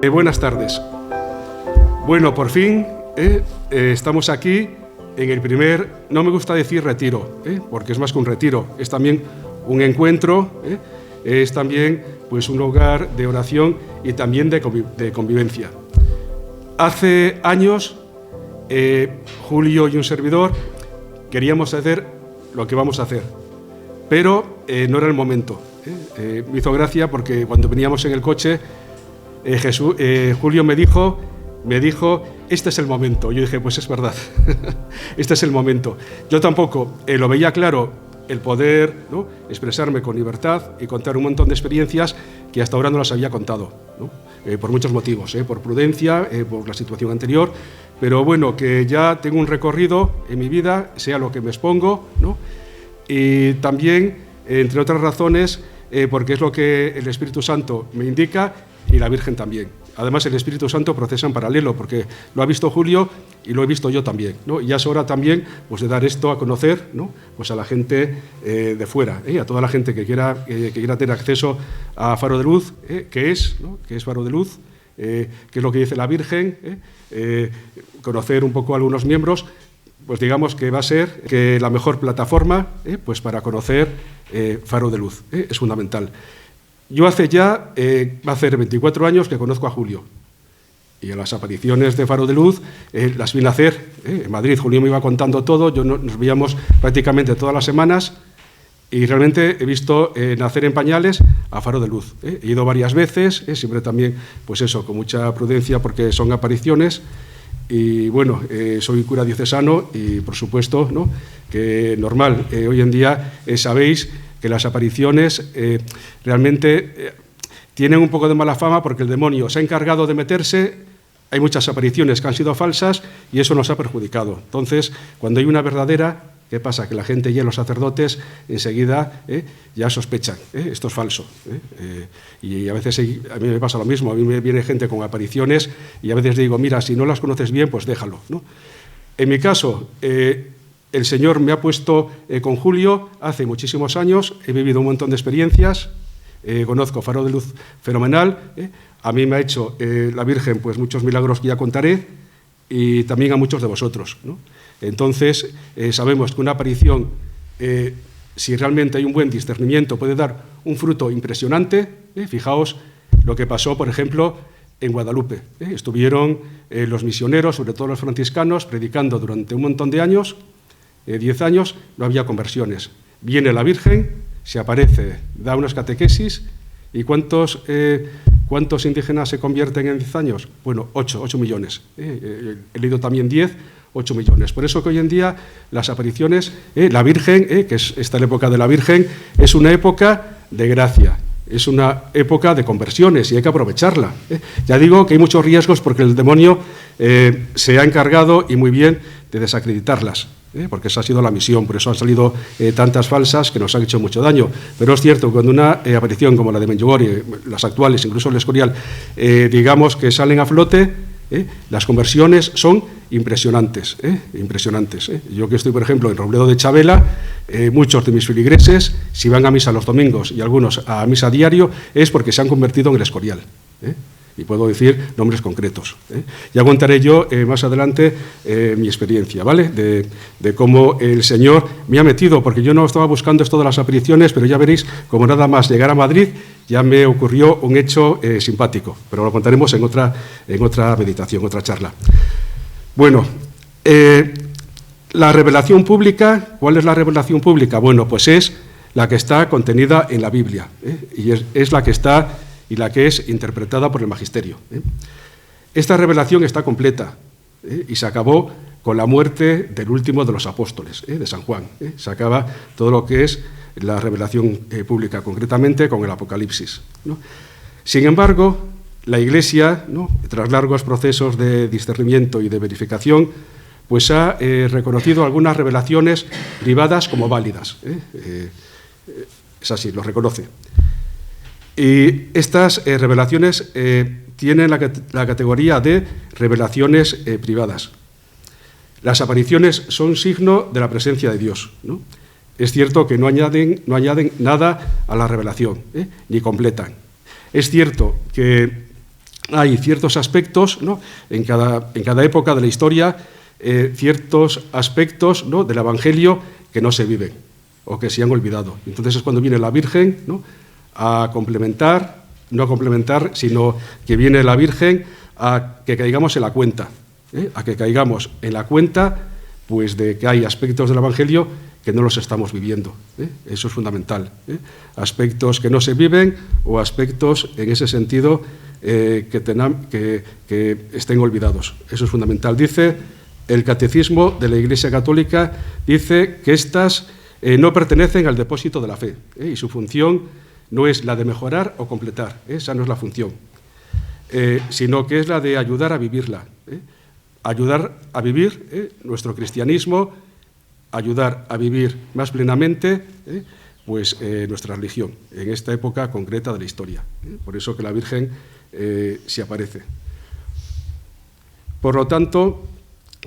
Buenas tardes. Bueno, por fin estamos aquí en el primer, no me gusta decir retiro, porque es más que un retiro, es también un encuentro, es también pues, un lugar de oración y también de convivencia. Hace años, Julio y un servidor queríamos hacer lo que vamos a hacer, pero no era el momento. Me hizo gracia porque cuando veníamos en el coche, Julio me dijo, este es el momento. Yo dije, pues es verdad, este es el momento. Yo tampoco lo veía claro, el poder, ¿no?, expresarme con libertad y contar un montón de experiencias que hasta ahora no las había contado, ¿no? Por muchos motivos, por prudencia, por la situación anterior, pero bueno, que ya tengo un recorrido en mi vida, sea lo que me expongo, ¿no? Y también, entre otras razones, porque es lo que el Espíritu Santo me indica y la Virgen también. Además, el Espíritu Santo procesa en paralelo, porque lo ha visto Julio y lo he visto yo también, ¿no? Y ya es hora también pues, de dar esto a conocer, ¿no?, pues a la gente de fuera, a toda la gente que quiera tener acceso a Faro de Luz, que es Faro de Luz, que es lo que dice la Virgen, conocer un poco a algunos miembros, pues digamos que va a ser que la mejor plataforma pues para conocer Faro de Luz, es fundamental. Yo hace ya, va a hacer 24 años que conozco a Julio, y a las apariciones de Faro de Luz las vi nacer en Madrid. Julio me iba contando todo, nos veíamos prácticamente todas las semanas, y realmente he visto nacer en pañales a Faro de Luz. He ido varias veces, siempre también, pues eso, con mucha prudencia, porque son apariciones, y bueno, soy cura diocesano, y por supuesto, ¿no?, que normal, hoy en día sabéis que las apariciones realmente tienen un poco de mala fama porque el demonio se ha encargado de meterse, hay muchas apariciones que han sido falsas y eso nos ha perjudicado. Entonces, cuando hay una verdadera, ¿qué pasa? Que la gente y los sacerdotes enseguida ya sospechan, esto es falso. Y a veces a mí me pasa lo mismo, a mí me viene gente con apariciones y a veces digo, mira, si no las conoces bien, pues déjalo, ¿no? En mi caso, el Señor me ha puesto con Julio hace muchísimos años, he vivido un montón de experiencias, conozco Faro de Luz fenomenal, a mí me ha hecho la Virgen pues muchos milagros que ya contaré, y también a muchos de vosotros, ¿no? Entonces, sabemos que una aparición, si realmente hay un buen discernimiento, puede dar un fruto impresionante. Fijaos lo que pasó, por ejemplo, en Guadalupe. Estuvieron los misioneros, sobre todo los franciscanos, predicando durante un montón de años, 10 años, no había conversiones. Viene la Virgen, se aparece, da unas catequesis, ¿y cuántos indígenas se convierten en 10 años? Bueno, 8 millones. He leído también 8 millones. Por eso que hoy en día las apariciones, la Virgen, que está la época de la Virgen, es una época de gracia, es una época de conversiones y hay que aprovecharla. Ya digo que hay muchos riesgos porque el demonio se ha encargado, y muy bien, de desacreditarlas, porque esa ha sido la misión, por eso han salido tantas falsas que nos han hecho mucho daño. Pero es cierto que cuando una aparición como la de Medjugorje, las actuales, incluso el Escorial, digamos que salen a flote, las conversiones son impresionantes, impresionantes. Yo que estoy, por ejemplo, en Robledo de Chabela, muchos de mis feligreses, si van a misa los domingos y algunos a misa diario, es porque se han convertido en el Escorial. Y puedo decir nombres concretos. Ya contaré yo más adelante mi experiencia, ¿vale? De cómo el Señor me ha metido, porque yo no estaba buscando esto de las apariciones, pero ya veréis, como nada más llegar a Madrid, ya me ocurrió un hecho simpático, pero lo contaremos en otra meditación, otra charla. Bueno, la revelación pública, ¿cuál es la revelación pública? Bueno, pues es la que está contenida en la Biblia, y es la que está y la que es interpretada por el magisterio. Esta revelación está completa y se acabó con la muerte del último de los apóstoles, de San Juan. Se acaba todo lo que es la revelación pública, concretamente con el Apocalipsis, ¿no? Sin embargo, la Iglesia, ¿no?, tras largos procesos de discernimiento y de verificación, pues ha reconocido algunas revelaciones privadas como válidas. Es así, lo reconoce. Y estas revelaciones tienen la categoría de revelaciones privadas. Las apariciones son signo de la presencia de Dios, ¿no? Es cierto que no añaden nada a la revelación, ni completan. Es cierto que hay ciertos aspectos, ¿no?, en cada época de la historia, ciertos aspectos, ¿no?, del Evangelio que no se viven o que se han olvidado. Entonces es cuando viene la Virgen, ¿no?, a complementar, no a complementar, sino que viene la Virgen a que caigamos en la cuenta, a que caigamos en la cuenta, pues, de que hay aspectos del Evangelio que no los estamos viviendo. Eso es fundamental. Aspectos que no se viven o aspectos, en ese sentido, que estén olvidados. Eso es fundamental. Dice el Catecismo de la Iglesia Católica, dice que éstas no pertenecen al depósito de la fe, y su función no es la de mejorar o completar, esa no es la función, sino que es la de ayudar a vivirla, ayudar a vivir nuestro cristianismo, ayudar a vivir más plenamente pues, nuestra religión, en esta época concreta de la historia. Por eso que la Virgen se aparece. Por lo tanto,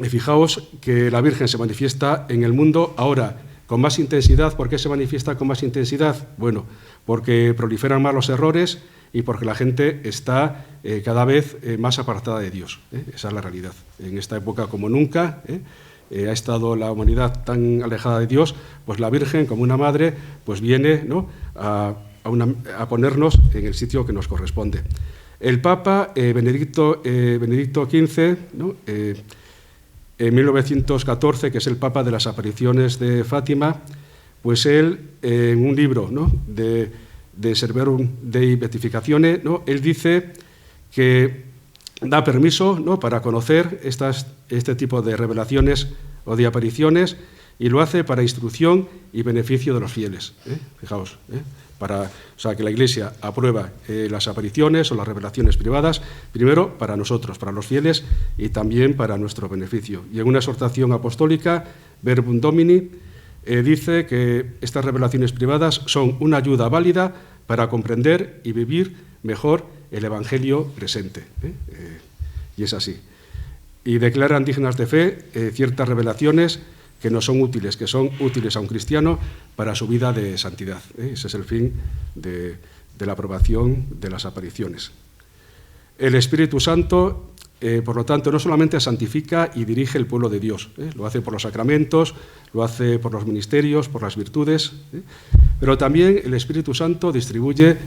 fijaos que la Virgen se manifiesta en el mundo ahora con más intensidad. ¿Por qué se manifiesta con más intensidad? Bueno, porque proliferan más los errores y porque la gente está cada vez más apartada de Dios. Esa es la realidad. En esta época, como nunca, ha estado la humanidad tan alejada de Dios, pues la Virgen, como una madre, pues viene, ¿no?, a ponernos en el sitio que nos corresponde. El Papa Benedicto XV, ¿no?, en 1914, que es el Papa de las apariciones de Fátima, pues él, en un libro, ¿no?, de Serverum Dei Beatificatione, ¿no?, él dice que da permiso, ¿no?, para conocer este tipo de revelaciones o de apariciones, y lo hace para instrucción y beneficio de los fieles. Fijaos, o sea, que la Iglesia aprueba las apariciones o las revelaciones privadas, primero para nosotros, para los fieles, y también para nuestro beneficio. Y en una exhortación apostólica, Verbum Domini, dice que estas revelaciones privadas son una ayuda válida para comprender y vivir mejor el Evangelio presente. Y es así. Y declaran dignas de fe ciertas revelaciones que no son útiles, que son útiles a un cristiano para su vida de santidad. Ese es el fin de la aprobación de las apariciones. El Espíritu Santo, por lo tanto, no solamente santifica y dirige el pueblo de Dios, lo hace por los sacramentos, lo hace por los ministerios, por las virtudes, pero también el Espíritu Santo distribuye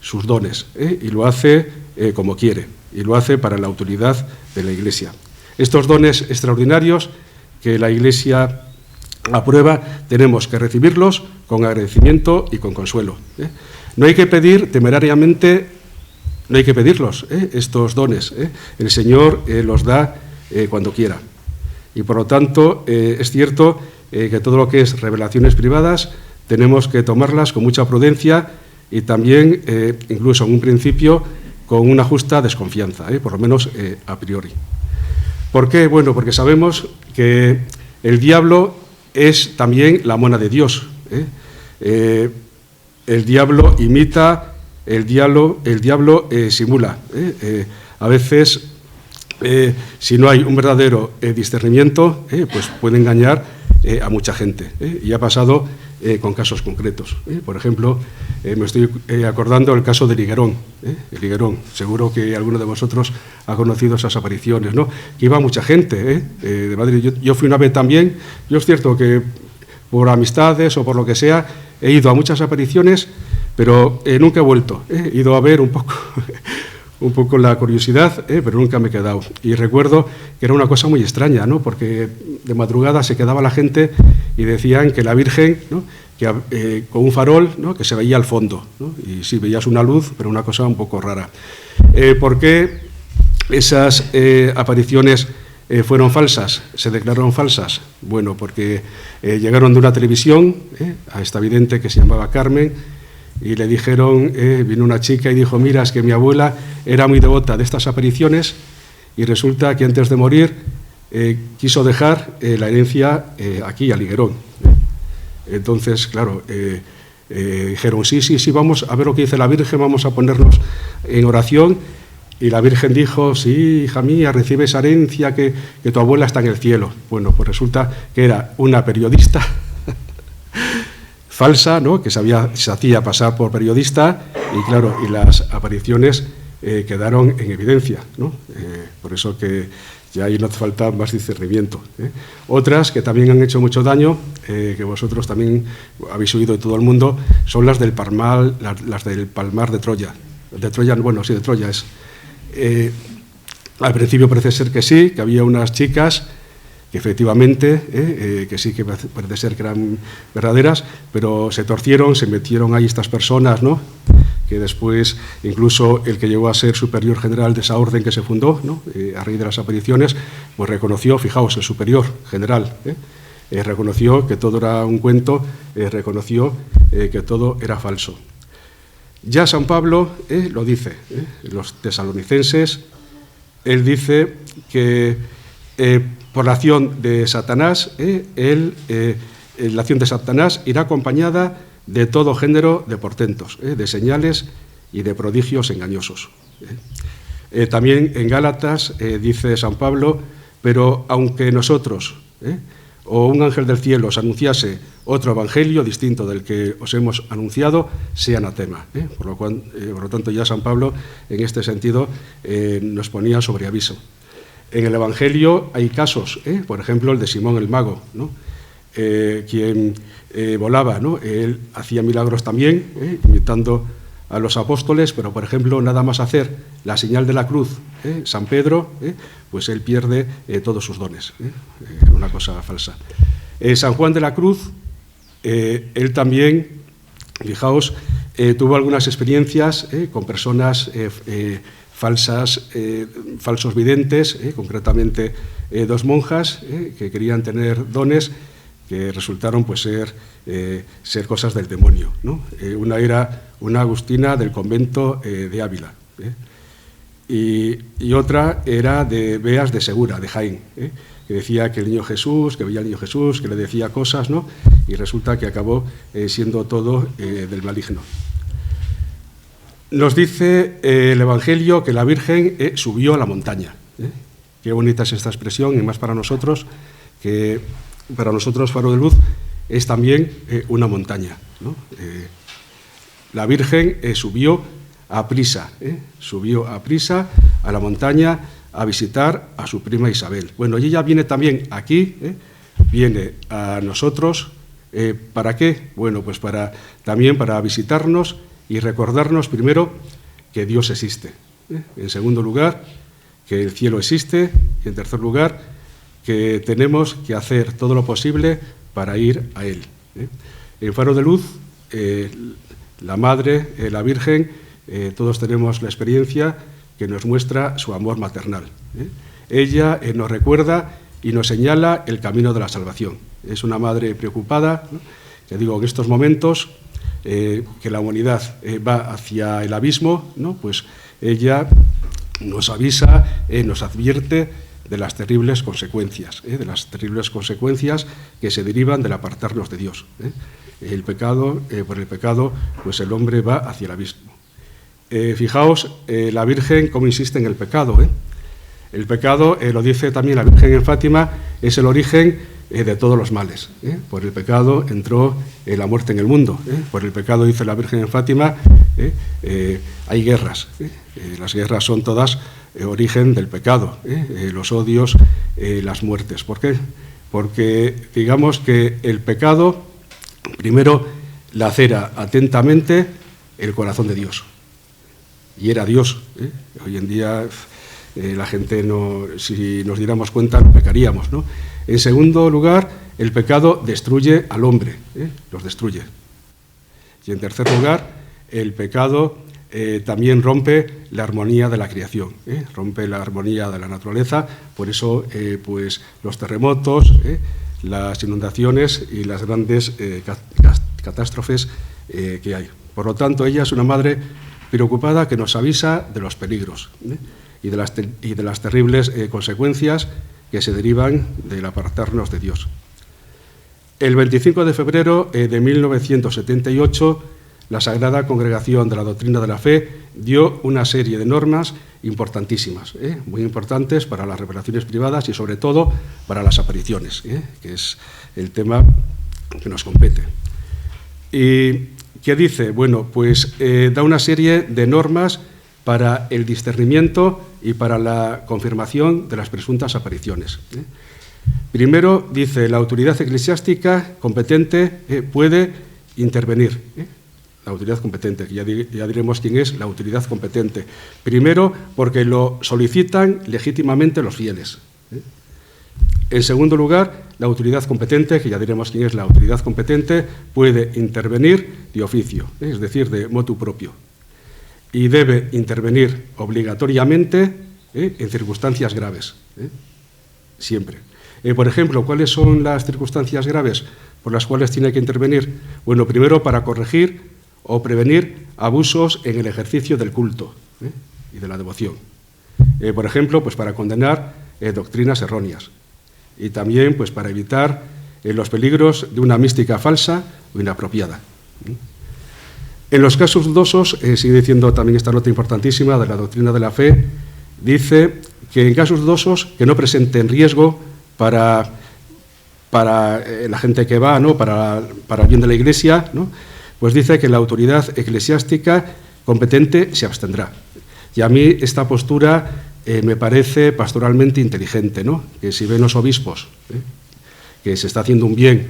sus dones, y lo hace como quiere, y lo hace para la utilidad de la Iglesia. Estos dones extraordinarios que la Iglesia aprueba, tenemos que recibirlos con agradecimiento y con consuelo. No hay que pedir temerariamente, no hay que pedirlos, estos dones. El Señor los da cuando quiera. Y por lo tanto, es cierto que todo lo que es revelaciones privadas tenemos que tomarlas con mucha prudencia y también, incluso en un principio, con una justa desconfianza, por lo menos a priori. ¿Por qué? Bueno, porque sabemos que el diablo es también la mona de Dios. El diablo imita, el diablo simula. A veces, si no hay un verdadero discernimiento, pues puede engañar a mucha gente. Y ha pasado con casos concretos. Por ejemplo, me estoy acordando del caso de Liguerón. El Liguerón, seguro que alguno de vosotros ha conocido esas apariciones, ¿no? Que iba mucha gente de Madrid. Yo fui una vez también. Yo es cierto que por amistades o por lo que sea he ido a muchas apariciones, pero nunca he vuelto. He ido a ver un poco la curiosidad, pero nunca me he quedado. Y recuerdo que era una cosa muy extraña, ¿no? Porque de madrugada se quedaba la gente y decían que la Virgen, ¿no?, que, con un farol, ¿no?, que se veía al fondo, ¿no? Y sí, veías una luz, pero una cosa un poco rara. ¿Por qué esas apariciones fueron falsas, se declararon falsas? Bueno, porque llegaron de una televisión a esta vidente que se llamaba Carmen, y le dijeron, vino una chica y dijo, mira, es que mi abuela era muy devota de estas apariciones, y resulta que antes de morir quiso dejar la herencia aquí, a Liguerón. Entonces, claro, dijeron, sí, vamos a ver lo que dice la Virgen, vamos a ponernos en oración. Y la Virgen dijo, sí, hija mía, recibe esa herencia, que tu abuela está en el cielo. Bueno, pues resulta que era una periodista falsa, ¿no?, que se hacía pasar por periodista, y claro, y las apariciones quedaron en evidencia, ¿no? Por eso que ya ahí no hace falta más discernimiento. Otras que también han hecho mucho daño, que vosotros también habéis oído de todo el mundo, son las del Palmar, las del Palmar de Troya. De Troya, bueno, sí, de Troya es. Al principio parece ser que sí, que había unas chicas que efectivamente, que sí que parece ser que eran verdaderas, pero se torcieron, se metieron ahí estas personas, ¿no? Que después, incluso el que llegó a ser superior general de esa orden que se fundó, ¿no? A raíz de las apariciones, pues reconoció, fijaos, el superior general, reconoció que todo era un cuento, reconoció que todo era falso. Ya San Pablo lo dice, los tesalonicenses, él dice que por la acción de Satanás, la acción de Satanás irá acompañada de todo género de portentos, de señales y de prodigios engañosos. También en Gálatas dice San Pablo, pero aunque nosotros o un ángel del cielo os anunciase otro evangelio distinto del que os hemos anunciado, sea anatema. Por lo tanto, ya San Pablo, en este sentido, nos ponía sobre aviso. En el evangelio hay casos, por ejemplo, el de Simón el Mago, ¿no? Quien volaba, ¿no? Él hacía milagros también, imitando a los apóstoles, pero, por ejemplo, nada más hacer la señal de la cruz, San Pedro, pues él pierde todos sus dones. Una cosa falsa. San Juan de la Cruz, él también, fijaos, tuvo algunas experiencias con personas falsos videntes, concretamente dos monjas que querían tener dones que resultaron pues ser cosas del demonio, ¿no? Una era una agustina del convento de Ávila, y otra era de Beas de Segura, de Jaén, que decía que el niño Jesús, que veía al niño Jesús, que le decía cosas, ¿no? Y resulta que acabó siendo todo del maligno. Nos dice el Evangelio que la Virgen subió a la montaña. Qué bonita es esta expresión, y más para nosotros, que para nosotros Faro de Luz es también una montaña, ¿no? La Virgen subió a prisa a la montaña a visitar a su prima Isabel. Bueno, y ella viene también aquí, viene a nosotros, ¿para qué? Bueno, pues también para visitarnos y recordarnos primero que Dios existe, en segundo lugar, que el cielo existe, y en tercer lugar, que tenemos que hacer todo lo posible para ir a Él. En Faro de Luz, la Madre, la Virgen, todos tenemos la experiencia que nos muestra su amor maternal. Ella nos recuerda y nos señala el camino de la salvación. Es una madre preocupada, ¿no? Que digo, en estos momentos que la humanidad va hacia el abismo, ¿no? Pues ella nos avisa, nos advierte de las terribles consecuencias, que se derivan del apartarnos de Dios. El pecado, por el pecado, pues el hombre va hacia el abismo. Fijaos, la Virgen cómo insiste en el pecado. El pecado, lo dice también la Virgen en Fátima, es el origen de todos los males. Por el pecado entró la muerte en el mundo. Por el pecado, dice la Virgen en Fátima, hay guerras. Las guerras son todas origen del pecado, los odios, las muertes. ¿Por qué? Porque digamos que el pecado primero lacera atentamente el corazón de Dios. Y era Dios. Hoy en día la gente, si nos diéramos cuenta, no pecaríamos, ¿no? En segundo lugar, el pecado destruye al hombre, los destruye. Y en tercer lugar, el pecado también rompe la armonía de la creación, rompe la armonía de la naturaleza. Por eso, pues los terremotos, las inundaciones y las grandes catástrofes que hay. Por lo tanto, ella es una madre preocupada que nos avisa de los peligros y de las terribles consecuencias que se derivan del apartarnos de Dios. El 25 de febrero de 1978, la Sagrada Congregación de la Doctrina de la Fe dio una serie de normas importantísimas, muy importantes para las revelaciones privadas y sobre todo para las apariciones, que es el tema que nos compete. ¿Y qué dice? Bueno, pues da una serie de normas para el discernimiento y para la confirmación de las presuntas apariciones. Primero, dice, la autoridad eclesiástica competente puede intervenir. La autoridad competente, que ya diremos quién es la autoridad competente. Primero, porque lo solicitan legítimamente los fieles. En segundo lugar, la autoridad competente, que ya diremos quién es la autoridad competente, puede intervenir de oficio, es decir, de motu propio. Y debe intervenir obligatoriamente en circunstancias graves, siempre. Por ejemplo, ¿cuáles son las circunstancias graves por las cuales tiene que intervenir? Bueno, primero, para corregir o prevenir abusos en el ejercicio del culto y de la devoción. Por ejemplo, pues para condenar doctrinas erróneas. Y también pues, para evitar los peligros de una mística falsa o inapropiada. En los casos dudosos, sigue diciendo también esta nota importantísima de la doctrina de la fe, dice que en casos dudosos que no presenten riesgo para la gente que va, ¿no? para el bien de la Iglesia, ¿no? Pues dice que la autoridad eclesiástica competente se abstendrá. Y a mí esta postura me parece pastoralmente inteligente, ¿no? Que si ven los obispos que se está haciendo un bien,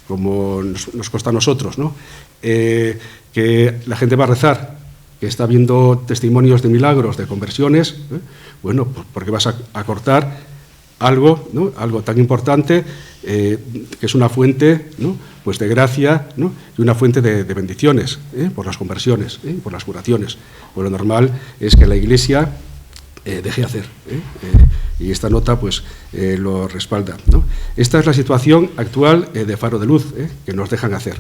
como nos consta a nosotros, ¿no? Que la gente va a rezar, que está viendo testimonios de milagros, de conversiones, bueno, pues ¿por qué vas a cortar algo, ¿no? Algo tan importante que es una fuente, ¿no? Pues de gracia, ¿no? Y una fuente de bendiciones por las conversiones, por las curaciones? Pues lo normal es que la Iglesia deje hacer, y esta nota pues lo respalda, ¿no? Esta es la situación actual de Faro de Luz, que nos dejan hacer.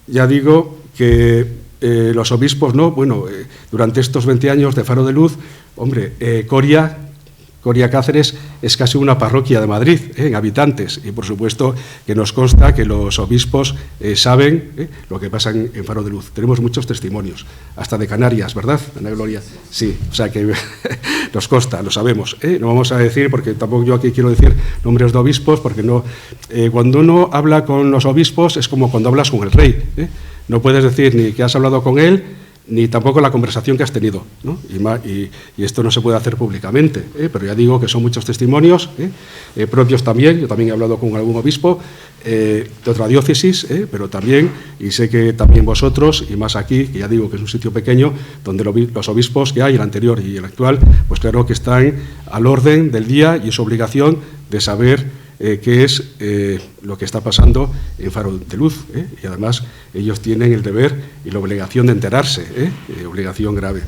Ya digo que los obispos, ¿no? Bueno, durante estos 20 años de Faro de Luz, hombre, Coria Cáceres es casi una parroquia de Madrid, en habitantes, y por supuesto que nos consta que los obispos saben lo que pasa en Faro de Luz. Tenemos muchos testimonios, hasta de Canarias, ¿verdad, Ana Gloria? Sí, o sea que nos consta, lo sabemos. No vamos a decir, porque tampoco yo aquí quiero decir nombres de obispos, porque no. Cuando uno habla con los obispos es como cuando hablas con el rey. No puedes decir ni que has hablado con él, ni tampoco la conversación que has tenido, ¿no? Y esto no se puede hacer públicamente, pero ya digo que son muchos testimonios propios también. Yo también he hablado con algún obispo de otra diócesis, pero también, y sé que también vosotros, y más aquí, que ya digo que es un sitio pequeño, donde los obispos que hay, el anterior y el actual, pues claro que están al orden del día y es obligación de saber qué es lo que está pasando en Faro de Luz, y además ellos tienen el deber y la obligación de enterarse, obligación grave.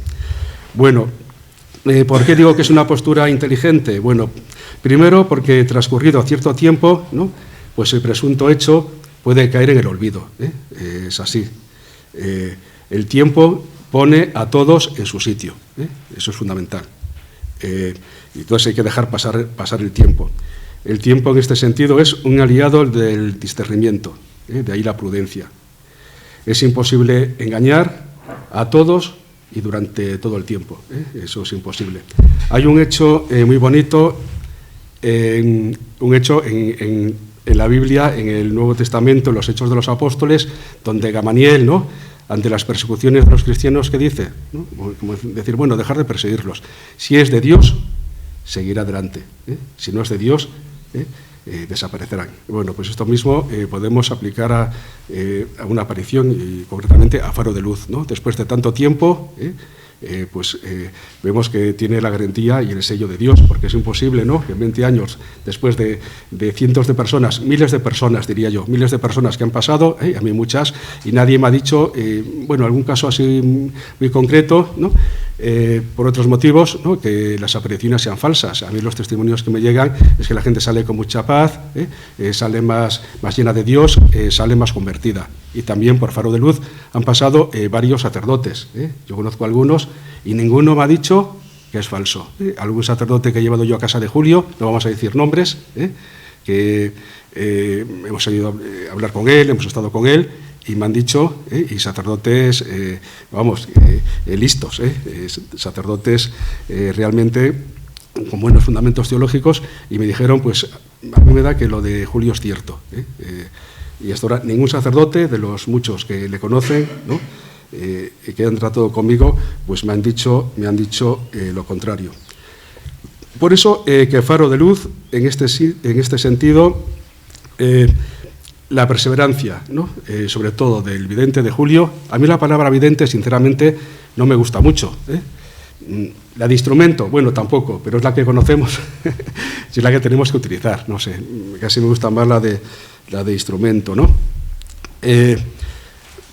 Bueno, ¿por qué digo que es una postura inteligente? Bueno, primero porque transcurrido cierto tiempo, ¿no? Pues el presunto hecho puede caer en el olvido, es así. El tiempo pone a todos en su sitio, eso es fundamental. Y entonces hay que dejar pasar el tiempo. El tiempo en este sentido es un aliado del discernimiento, de ahí la prudencia. Es imposible engañar a todos y durante todo el tiempo, eso es imposible. Hay un hecho muy bonito, en la Biblia, en el Nuevo Testamento, en los Hechos de los Apóstoles, donde Gamaliel, ¿no?, ante las persecuciones de los cristianos, ¿qué dice? ¿No? Como decir, bueno, dejar de perseguirlos. Si es de Dios, seguirá adelante. Si no es de Dios, desaparecerán. Bueno, pues esto mismo podemos aplicar a una aparición y concretamente a Faro de Luz, ¿no? Después de tanto tiempo, vemos que tiene la garantía y el sello de Dios, porque es imposible, ¿no?, que en 20 años, después de cientos de personas, miles de personas, diría yo, miles de personas que han pasado, a mí muchas, y nadie me ha dicho, bueno, algún caso así muy concreto, ¿no?, por otros motivos, ¿no?, que las apariciones sean falsas. A mí los testimonios que me llegan es que la gente sale con mucha paz, sale más llena de Dios, sale más convertida. Y también por Faro de Luz han pasado varios sacerdotes. Yo conozco algunos y ninguno me ha dicho que es falso. Algún sacerdote que he llevado yo a casa de Julio, no vamos a decir nombres, que hemos ido a hablar con él, hemos estado con él, y me han dicho, y sacerdotes, listos, sacerdotes realmente con buenos fundamentos teológicos, y me dijeron, pues a mí me da que lo de Julio es cierto. Y hasta ahora ningún sacerdote, de los muchos que le conocen, ¿no?, que han tratado conmigo, pues me han dicho lo contrario. Por eso que Faro de Luz, en este sentido, la perseverancia, ¿no? Sobre todo del vidente de Julio. A mí la palabra vidente, sinceramente, no me gusta mucho, La de instrumento, bueno, tampoco, pero es la que conocemos y es la que tenemos que utilizar, no sé, casi me gusta más la de instrumento, ¿no?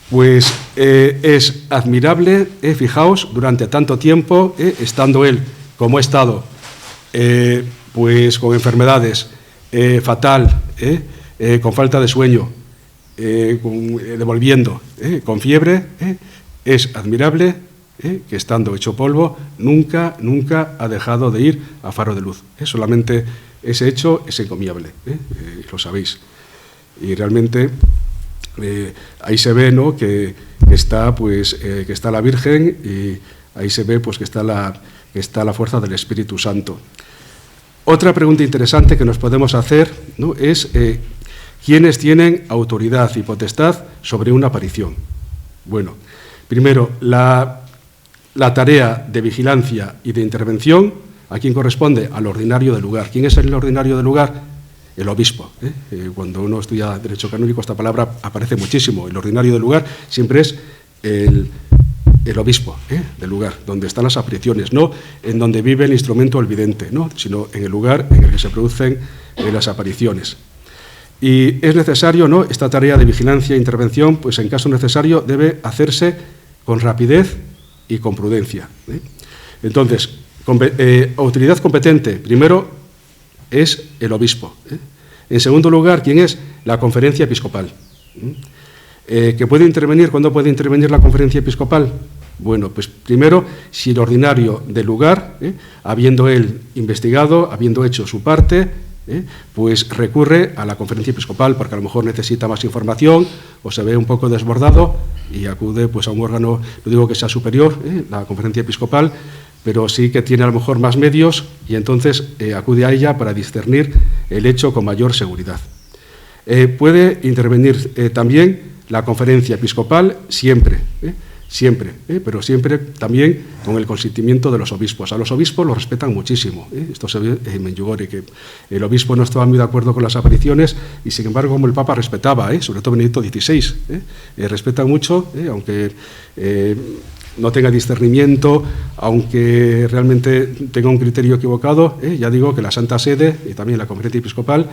Pues es admirable, fijaos, durante tanto tiempo, estando él, como ha estado, pues con enfermedades, fatal, con falta de sueño, devolviendo, con fiebre, es admirable que estando hecho polvo nunca ha dejado de ir a Faro de Luz. Solamente ese hecho es encomiable, lo sabéis. Y realmente ahí se ve, ¿no?, que está la Virgen, y ahí se ve pues que está la fuerza del Espíritu Santo. Otra pregunta interesante que nos podemos hacer, ¿no?, es ¿quiénes tienen autoridad y potestad sobre una aparición? Bueno, primero, la tarea de vigilancia y de intervención, ¿a quién corresponde? Al ordinario del lugar. ¿Quién es el ordinario del lugar? El obispo. Cuando uno estudia Derecho Canónico, esta palabra aparece muchísimo. El ordinario del lugar siempre es el obispo del lugar, donde están las apariciones, no en donde vive el instrumento o el vidente, ¿no?, sino en el lugar en el que se producen las apariciones. Y es necesario, ¿no?, esta tarea de vigilancia e intervención, pues en caso necesario debe hacerse con rapidez y con prudencia. Entonces, autoridad competente, primero, es el obispo. En segundo lugar, ¿quién es? La conferencia episcopal. ¿Que puede intervenir? ¿Cuándo puede intervenir la conferencia episcopal? Bueno, pues primero, si el ordinario del lugar, habiendo él investigado, habiendo hecho su parte, pues recurre a la conferencia episcopal porque a lo mejor necesita más información o se ve un poco desbordado y acude pues a un órgano, no digo que sea superior, la conferencia episcopal, pero sí que tiene a lo mejor más medios y entonces acude a ella para discernir el hecho con mayor seguridad. Puede intervenir también la conferencia episcopal siempre, pero siempre también con el consentimiento de los obispos. A los obispos los respetan muchísimo. Esto se ve en Medjugorje, que el obispo no estaba muy de acuerdo con las apariciones y, sin embargo, como el Papa respetaba, sobre todo Benedicto XVI, respeta mucho, aunque no tenga discernimiento, aunque realmente tenga un criterio equivocado, ya digo que la Santa Sede y también la Conferencia Episcopal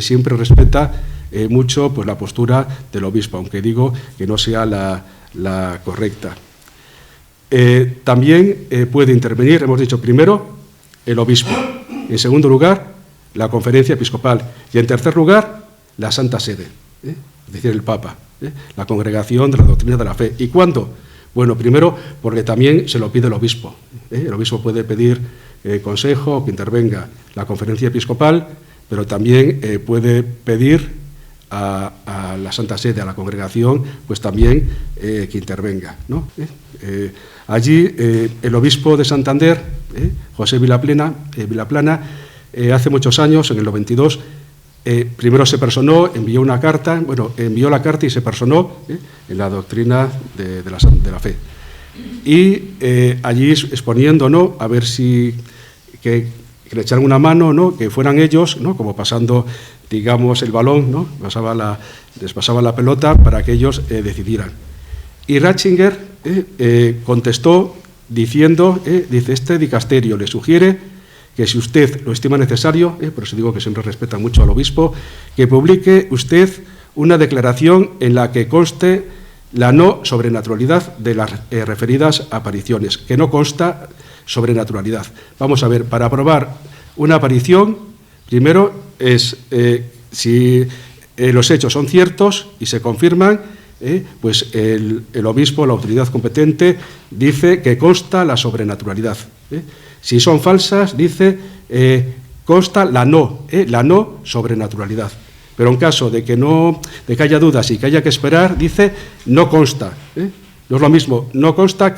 siempre respeta mucho pues, la postura del obispo, aunque digo que no sea la correcta. También puede intervenir, hemos dicho primero, el obispo, en segundo lugar, la Conferencia Episcopal y en tercer lugar, la Santa Sede, es decir, el Papa, la Congregación de la Doctrina de la Fe. ¿Y cuándo? Bueno, primero, porque también se lo pide el obispo. El obispo puede pedir consejo o que intervenga la Conferencia Episcopal, pero también puede pedir a la Santa Sede, a la Congregación, pues también que intervenga, ¿no? Allí el obispo de Santander, José Vilaplana, hace muchos años, en el 92, primero se personó, envió la carta y se personó en la doctrina de la fe. Y allí exponiendo, ¿no?, a ver si que le echaran una mano, ¿no?, que fueran ellos, ¿no?, como pasando, digamos, el balón, ¿no?, les pasaba la pelota para que ellos decidieran. Y Ratzinger contestó diciendo, dice, este dicasterio le sugiere que si usted lo estima necesario, por eso digo que siempre respeta mucho al obispo, que publique usted una declaración en la que conste la no sobrenaturalidad de las referidas apariciones, que no consta sobrenaturalidad. Vamos a ver, para aprobar una aparición, primero es si los hechos son ciertos y se confirman, pues el obispo, la autoridad competente, dice que consta la sobrenaturalidad. Si son falsas, dice, consta la no sobrenaturalidad. Pero en caso de que haya dudas y que haya que esperar, dice, no consta. No es lo mismo, no consta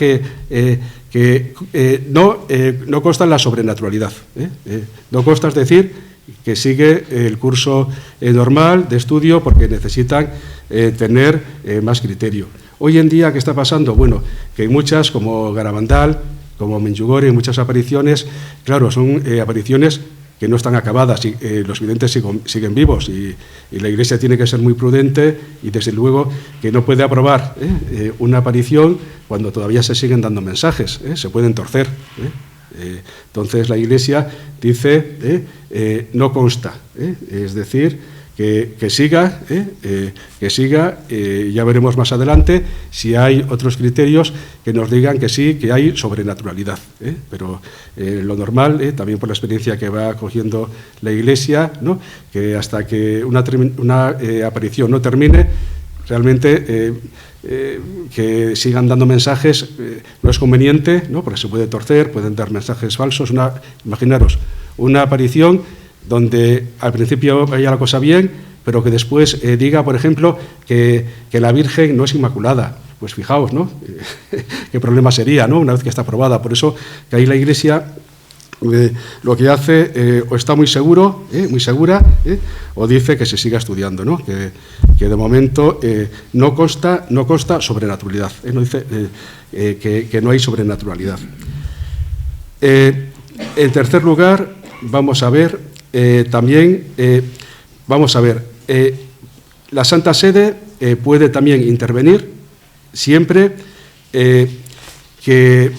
no consta la sobrenaturalidad. No consta, es decir, que sigue el curso normal de estudio porque necesitan tener más criterio. Hoy en día, ¿qué está pasando? Bueno, que hay muchas, como Garabandal, como Medjugorje, muchas apariciones, claro, son apariciones que no están acabadas, y los videntes siguen vivos, y la Iglesia tiene que ser muy prudente, y desde luego que no puede aprobar una aparición cuando todavía se siguen dando mensajes, se pueden torcer. Entonces la Iglesia dice, no consta, es decir, que siga, ya veremos más adelante si hay otros criterios que nos digan que sí, que hay sobrenaturalidad, pero lo normal, también por la experiencia que va cogiendo la Iglesia, ¿no?, que hasta que una aparición no termine, realmente que sigan dando mensajes no es conveniente, ¿no?, porque se puede torcer, pueden dar mensajes falsos. Imaginaros, una aparición donde al principio vaya la cosa bien, pero que después diga, por ejemplo, que la Virgen no es inmaculada. Pues fijaos, ¿no? Qué problema sería, ¿no?, una vez que está aprobada. Por eso que ahí la Iglesia lo que hace, o está muy segura, o dice que se siga estudiando, ¿no?, que de momento no consta sobrenaturalidad, no dice que no hay sobrenaturalidad. En tercer lugar, vamos a ver la Santa Sede puede también intervenir siempre que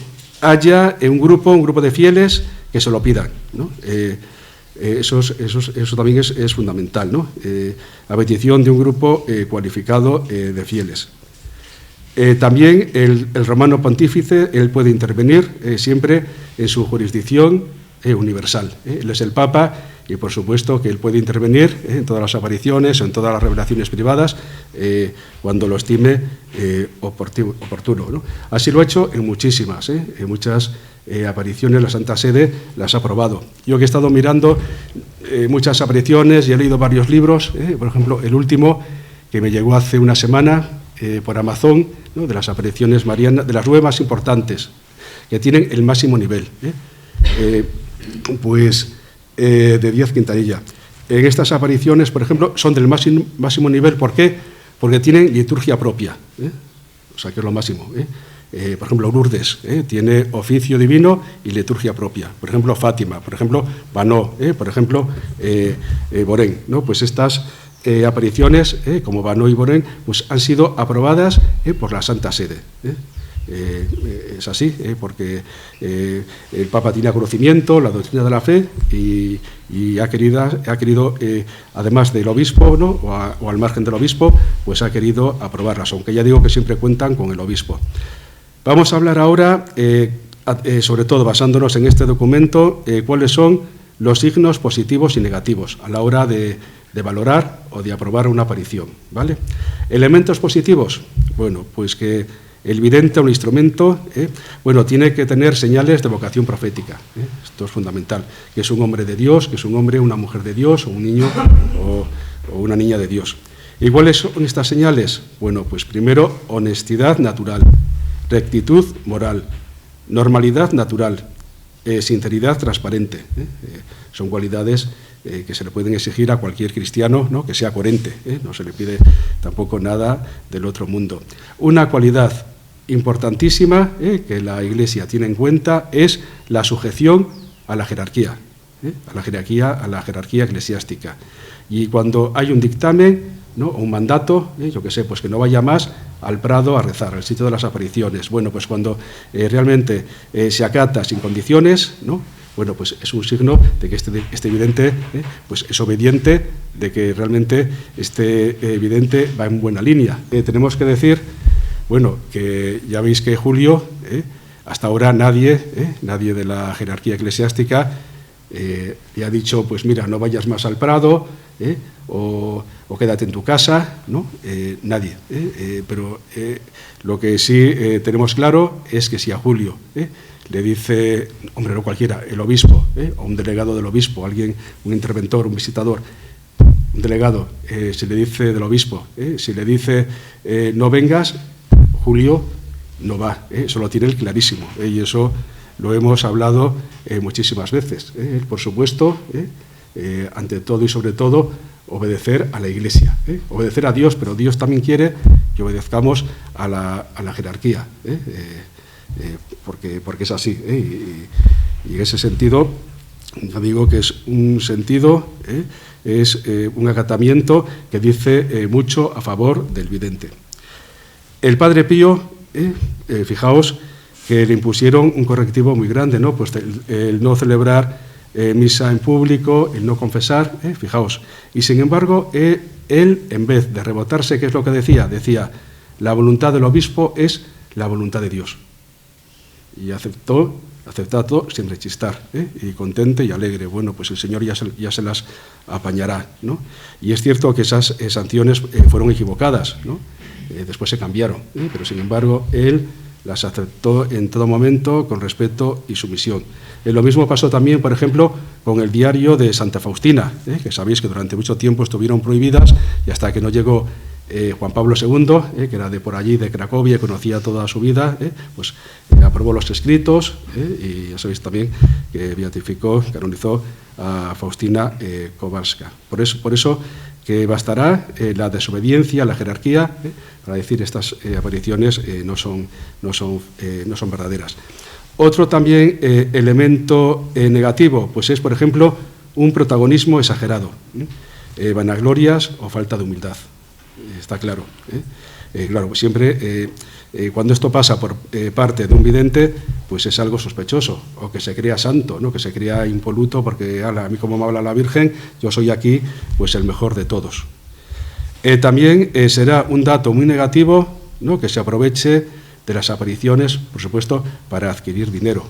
haya un grupo de fieles que se lo pidan, ¿no? Eso también es fundamental, ¿no? A petición de un grupo cualificado de fieles. También el romano pontífice, él puede intervenir siempre en su jurisdicción universal. Él es el Papa, y por supuesto que él puede intervenir en todas las apariciones, en todas las revelaciones privadas, cuando lo estime oportuno, ¿no? Así lo ha hecho en muchísimas, en muchas apariciones la Santa Sede las ha aprobado. Yo que he estado mirando muchas apariciones y he leído varios libros, por ejemplo, el último que me llegó hace una semana por Amazon, ¿no?, de las apariciones marianas, de las 9 más importantes, que tienen el máximo nivel, de 10 Quintanilla. En estas apariciones, por ejemplo, son del máximo nivel. ¿Por qué? Porque tienen liturgia propia, o sea, que es lo máximo. Por ejemplo, Lourdes tiene oficio divino y liturgia propia. Por ejemplo, Fátima, por ejemplo, Vanó, por ejemplo, Borén, ¿no? Pues estas apariciones, como Vanó y Borén, pues han sido aprobadas por la Santa Sede. Es así, porque el Papa tiene conocimiento, la doctrina de la fe, y ha querido además del obispo, ¿no?, o al margen del obispo, pues ha querido aprobarlas, aunque ya digo que siempre cuentan con el obispo. Vamos a hablar ahora, sobre todo basándonos en este documento, cuáles son los signos positivos y negativos a la hora de valorar o de aprobar una aparición, ¿vale? Elementos positivos, bueno, pues que el vidente o el instrumento, tiene que tener señales de vocación profética. Esto es fundamental, que es un hombre de Dios, que es un hombre, una mujer de Dios, o un niño o una niña de Dios. ¿Y cuáles son estas señales? Bueno, pues primero, honestidad natural, rectitud moral, normalidad natural, sinceridad transparente. Son cualidades que se le pueden exigir a cualquier cristiano, ¿no?, que sea coherente. No se le pide tampoco nada del otro mundo. Una cualidad importantísima que la Iglesia tiene en cuenta es la sujeción a la jerarquía, a la jerarquía eclesiástica. Y cuando hay un dictamen, ¿no?, o un mandato, yo qué sé, pues que no vaya más al Prado a rezar, al sitio de las apariciones. Bueno, pues cuando realmente se acata sin condiciones, ¿no?, bueno, pues es un signo de que este vidente pues es obediente, de que realmente este vidente va en buena línea. Tenemos que decir, bueno, que ya veis que Julio, hasta ahora nadie de la jerarquía eclesiástica le ha dicho, pues mira, no vayas más al Prado, o quédate en tu casa, ¿no? Nadie. Pero lo que sí tenemos claro es que si a Julio le dice, hombre, no cualquiera, el obispo, o un delegado del obispo, alguien, un interventor, un visitador, un delegado, si le dice del obispo, si le dice no vengas, Julio no va, eso lo tiene él clarísimo, y eso lo hemos hablado muchísimas veces. Por supuesto, ante todo y sobre todo, obedecer a la Iglesia, obedecer a Dios, pero Dios también quiere y obedezcamos a la jerarquía, porque es así. Y en ese sentido, yo digo que es un sentido, es un acatamiento que dice mucho a favor del vidente. El Padre Pío, fijaos que le impusieron un correctivo muy grande, ¿no? Pues el no celebrar misa en público, el no confesar, fijaos. Y sin embargo, él, en vez de rebotarse, ¿qué es lo que decía? Decía, la voluntad del obispo es la voluntad de Dios. Y aceptado sin rechistar, y contente y alegre. Bueno, pues el Señor ya se las apañará, ¿no? Y es cierto que esas sanciones fueron equivocadas, ¿no? Después se cambiaron, pero sin embargo él las aceptó en todo momento con respeto y sumisión. Lo mismo pasó también, por ejemplo, con el diario de Santa Faustina, que sabéis que durante mucho tiempo estuvieron prohibidas, y hasta que no llegó Juan Pablo II, que era de por allí, de Cracovia, conocía toda su vida, pues aprobó los escritos, y ya sabéis también que beatificó, canonizó a Faustina Kowalska. Por eso que bastará la desobediencia, la jerarquía, para decir estas apariciones no son verdaderas. Otro también elemento negativo, pues es, por ejemplo, un protagonismo exagerado, vanaglorias o falta de humildad. Está claro. Claro, siempre cuando esto pasa por parte de un vidente, pues es algo sospechoso, o que se crea santo, ¿no? Que se crea impoluto, porque a mí como me habla la Virgen, yo soy aquí pues el mejor de todos. También será un dato muy negativo, ¿no? Que se aproveche de las apariciones, por supuesto, para adquirir dinero,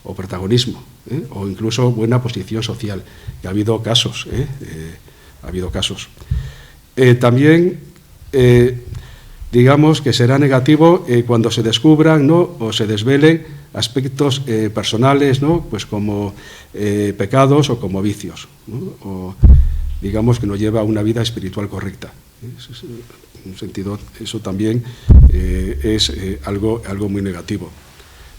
o protagonismo, o incluso buena posición social, que ha habido casos, ha habido casos. También digamos que será negativo cuando se descubran, ¿no? O se desvelen aspectos personales, ¿no? Pues como pecados o como vicios, ¿no? O digamos que no lleva a una vida espiritual correcta. En un sentido, eso también es algo muy negativo.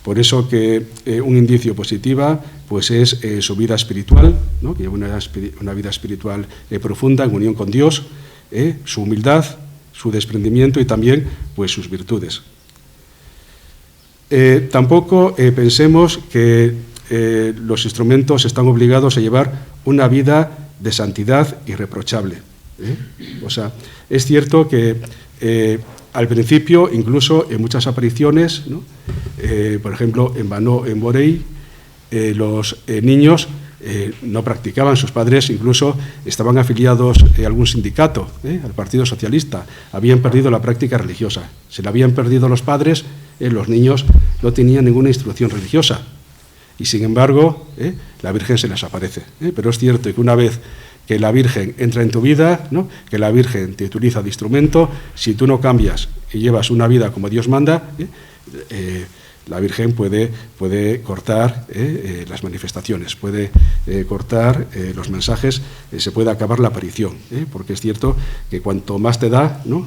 Por eso que un indicio positivo pues es su vida espiritual, ¿no? Que lleva una vida espiritual profunda en unión con Dios, su humildad, su desprendimiento y también pues sus virtudes. Tampoco pensemos que los instrumentos están obligados a llevar una vida de santidad irreprochable. O sea, es cierto que al principio, incluso en muchas apariciones, ¿no? Por ejemplo, en Vanó, en Borey, los niños no practicaban, sus padres incluso estaban afiliados a algún sindicato, al Partido Socialista, habían perdido la práctica religiosa. Se la habían perdido los padres, los niños no tenían ninguna instrucción religiosa. Y sin embargo, la Virgen se les aparece. Pero es cierto que una vez que la Virgen entra en tu vida, ¿no? Que la Virgen te utiliza de instrumento, si tú no cambias y llevas una vida como Dios manda, la Virgen puede cortar las manifestaciones, puede cortar los mensajes, se puede acabar la aparición, porque es cierto que cuanto más te da, ¿no?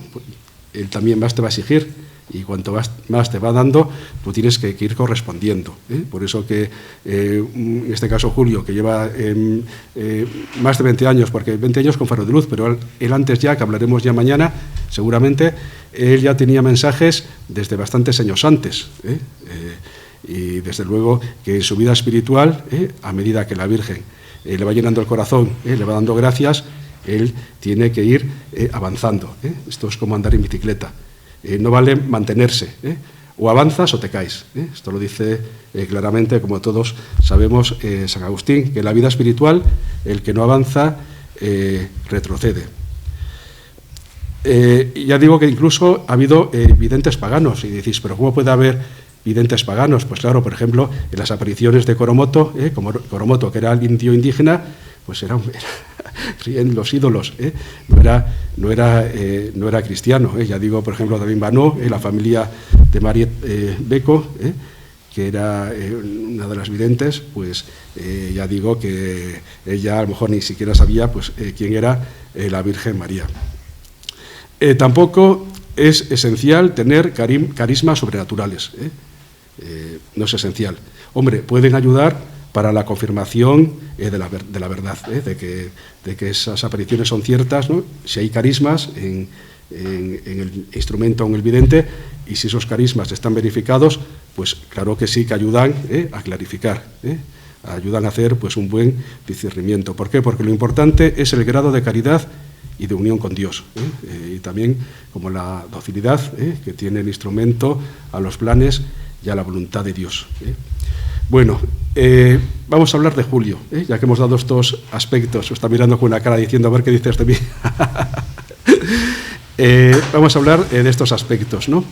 Él también más te va a exigir, y cuanto más te va dando, tú tienes que ir correspondiendo. Por eso que, en este caso, Julio, que lleva más de 20 años, porque 20 años con Faro de Luz, pero él antes ya, que hablaremos ya mañana, seguramente, él ya tenía mensajes desde bastantes años antes. Y desde luego que en su vida espiritual, a medida que la Virgen le va llenando el corazón, le va dando gracias, él tiene que ir avanzando. Esto es como andar en bicicleta. No vale mantenerse, o avanzas o te caes. Esto lo dice claramente, como todos sabemos, San Agustín, que en la vida espiritual el que no avanza retrocede. Ya digo que incluso ha habido videntes paganos, y decís, pero ¿cómo puede haber videntes paganos? Pues claro, por ejemplo, en las apariciones de Coromoto, como Coromoto, que era el indio indígena, pues eran los ídolos, no era cristiano. Ya digo, por ejemplo, David Vanó, la familia de Mariet Beco, que era una de las videntes, pues ya digo que ella a lo mejor ni siquiera sabía pues, quién era la Virgen María. Tampoco es esencial tener carismas sobrenaturales, no es esencial. Hombre, pueden ayudar para la confirmación de la verdad, de que esas apariciones son ciertas, ¿no? Si hay carismas en en el instrumento o en el vidente, y si esos carismas están verificados, pues claro que sí que ayudan a clarificar, ayudan a hacer pues un buen discernimiento. ¿Por qué? Porque lo importante es el grado de caridad y de unión con Dios, y también como la docilidad que tiene el instrumento a los planes y a la voluntad de Dios. Bueno, vamos a hablar de Julio, ya que hemos dado estos aspectos. Está mirando con una cara diciendo, a ver qué dices de mí. Vamos a hablar de estos aspectos, ¿no?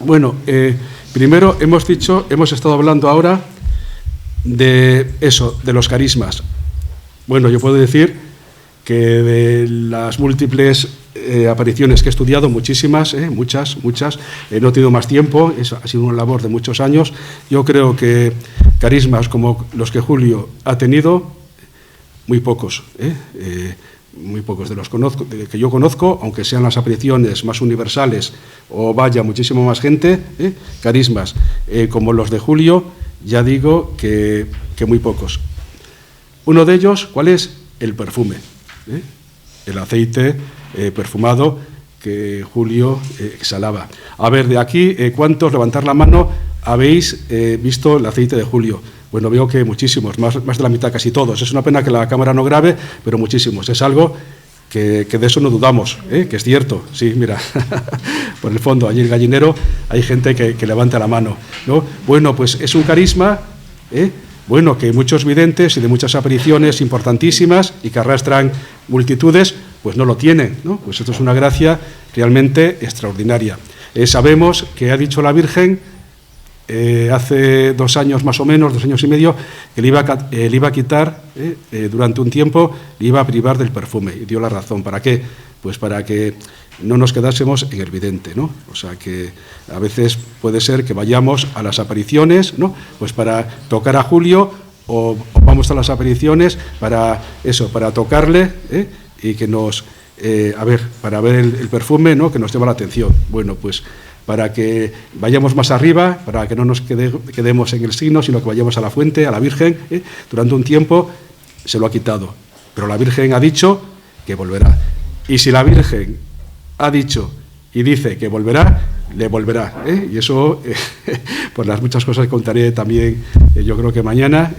Bueno, primero hemos estado hablando ahora de eso, de los carismas. Bueno, yo puedo decir que de las múltiples apariciones que he estudiado, muchísimas, muchas, no he tenido más tiempo, eso ha sido una labor de muchos años. Yo creo que carismas como los que Julio ha tenido, muy pocos, muy pocos de los que yo conozco, aunque sean las apariciones más universales o vaya muchísimo más gente, carismas como los de Julio, ya digo que muy pocos. Uno de ellos, ¿cuál es? El perfume, el aceite perfumado que Julio exhalaba. A ver, de aquí, ¿cuántos, levantar la mano, habéis visto el aceite de Julio? Bueno, veo que muchísimos, más de la mitad, casi todos. Es una pena que la cámara no grabe, pero muchísimos. Es algo que de eso no dudamos, que es cierto. Sí, mira, por el fondo, allí el gallinero, hay gente que levanta la mano, ¿no? Bueno, pues es un carisma, bueno, que muchos videntes y de muchas apariciones importantísimas y que arrastran multitudes, pues no lo tienen, ¿no? Pues esto es una gracia realmente extraordinaria. Sabemos que ha dicho la Virgen, hace 2 años más o menos, 2 años y medio, que le iba a quitar durante un tiempo, le iba a privar del perfume, y dio la razón. ¿Para qué? Pues para que no nos quedásemos en el vidente, ¿no? O sea que a veces puede ser que vayamos a las apariciones, ¿no? Pues para tocar a Julio, o vamos a las apariciones para eso, para tocarle, y que nos, para ver el perfume, ¿no? Que nos llama la atención. Bueno, pues para que vayamos más arriba, para que no nos quedemos en el signo, sino que vayamos a la fuente, a la Virgen. Durante un tiempo se lo ha quitado, pero la Virgen ha dicho que volverá. Y si la Virgen ha dicho y dice que volverá, le volverá. Y eso, por las muchas cosas que contaré también, yo creo que mañana,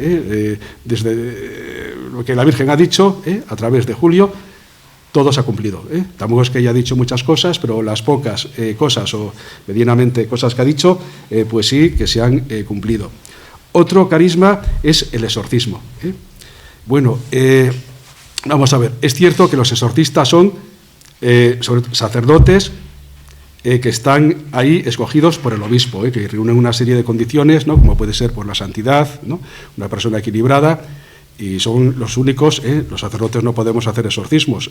desde lo que la Virgen ha dicho, a través de Julio, todo se ha cumplido. Tampoco es que haya dicho muchas cosas, pero las pocas cosas o medianamente cosas que ha dicho, pues sí que se han cumplido. Otro carisma es el exorcismo. Bueno, vamos a ver, es cierto que los exorcistas son sacerdotes que están ahí escogidos por el obispo, que reúnen una serie de condiciones, ¿no? Como puede ser por la santidad, ¿no? Una persona equilibrada. Y son los únicos, los sacerdotes no podemos hacer exorcismos.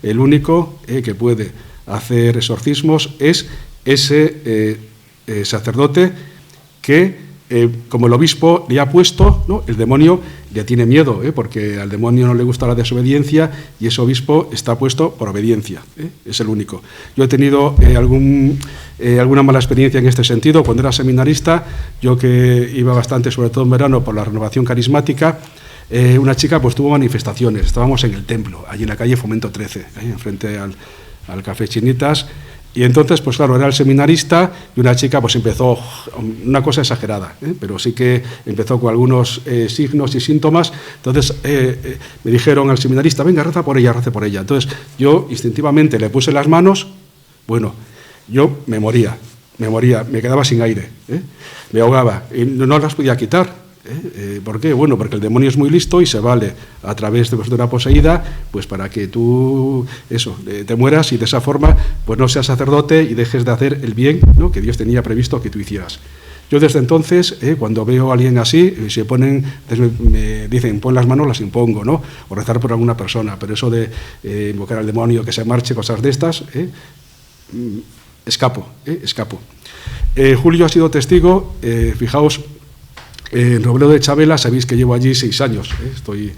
El único que puede hacer exorcismos es ese sacerdote que, como el obispo le ha puesto, ¿no? El demonio le tiene miedo, porque al demonio no le gusta la desobediencia y ese obispo está puesto por obediencia. Es el único. Yo he tenido alguna mala experiencia en este sentido. Cuando era seminarista, yo que iba bastante, sobre todo en verano, por la renovación carismática, una chica pues tuvo manifestaciones. Estábamos en el templo, allí en la calle Fomento 13, enfrente al Café Chinitas, y entonces pues claro, era el seminarista y una chica pues empezó, una cosa exagerada, pero sí que empezó con algunos signos y síntomas. Entonces me dijeron al seminarista, venga, reza por ella, rece por ella. Entonces yo instintivamente le puse las manos. Bueno, yo me moría, me quedaba sin aire, me ahogaba y no las podía quitar. ¿Por qué? Bueno, porque el demonio es muy listo y se vale a través de una poseída, pues para que tú, te mueras y de esa forma, pues no seas sacerdote y dejes de hacer el bien, ¿no? Que Dios tenía previsto que tú hicieras. Yo desde entonces, cuando veo a alguien así, me dicen, pon las manos, las impongo, ¿no? O rezar por alguna persona, pero eso de invocar al demonio, que se marche, cosas de estas, escapo. Julio ha sido testigo, fijaos. En Robledo de Chabela, sabéis que llevo allí 6 años. Estoy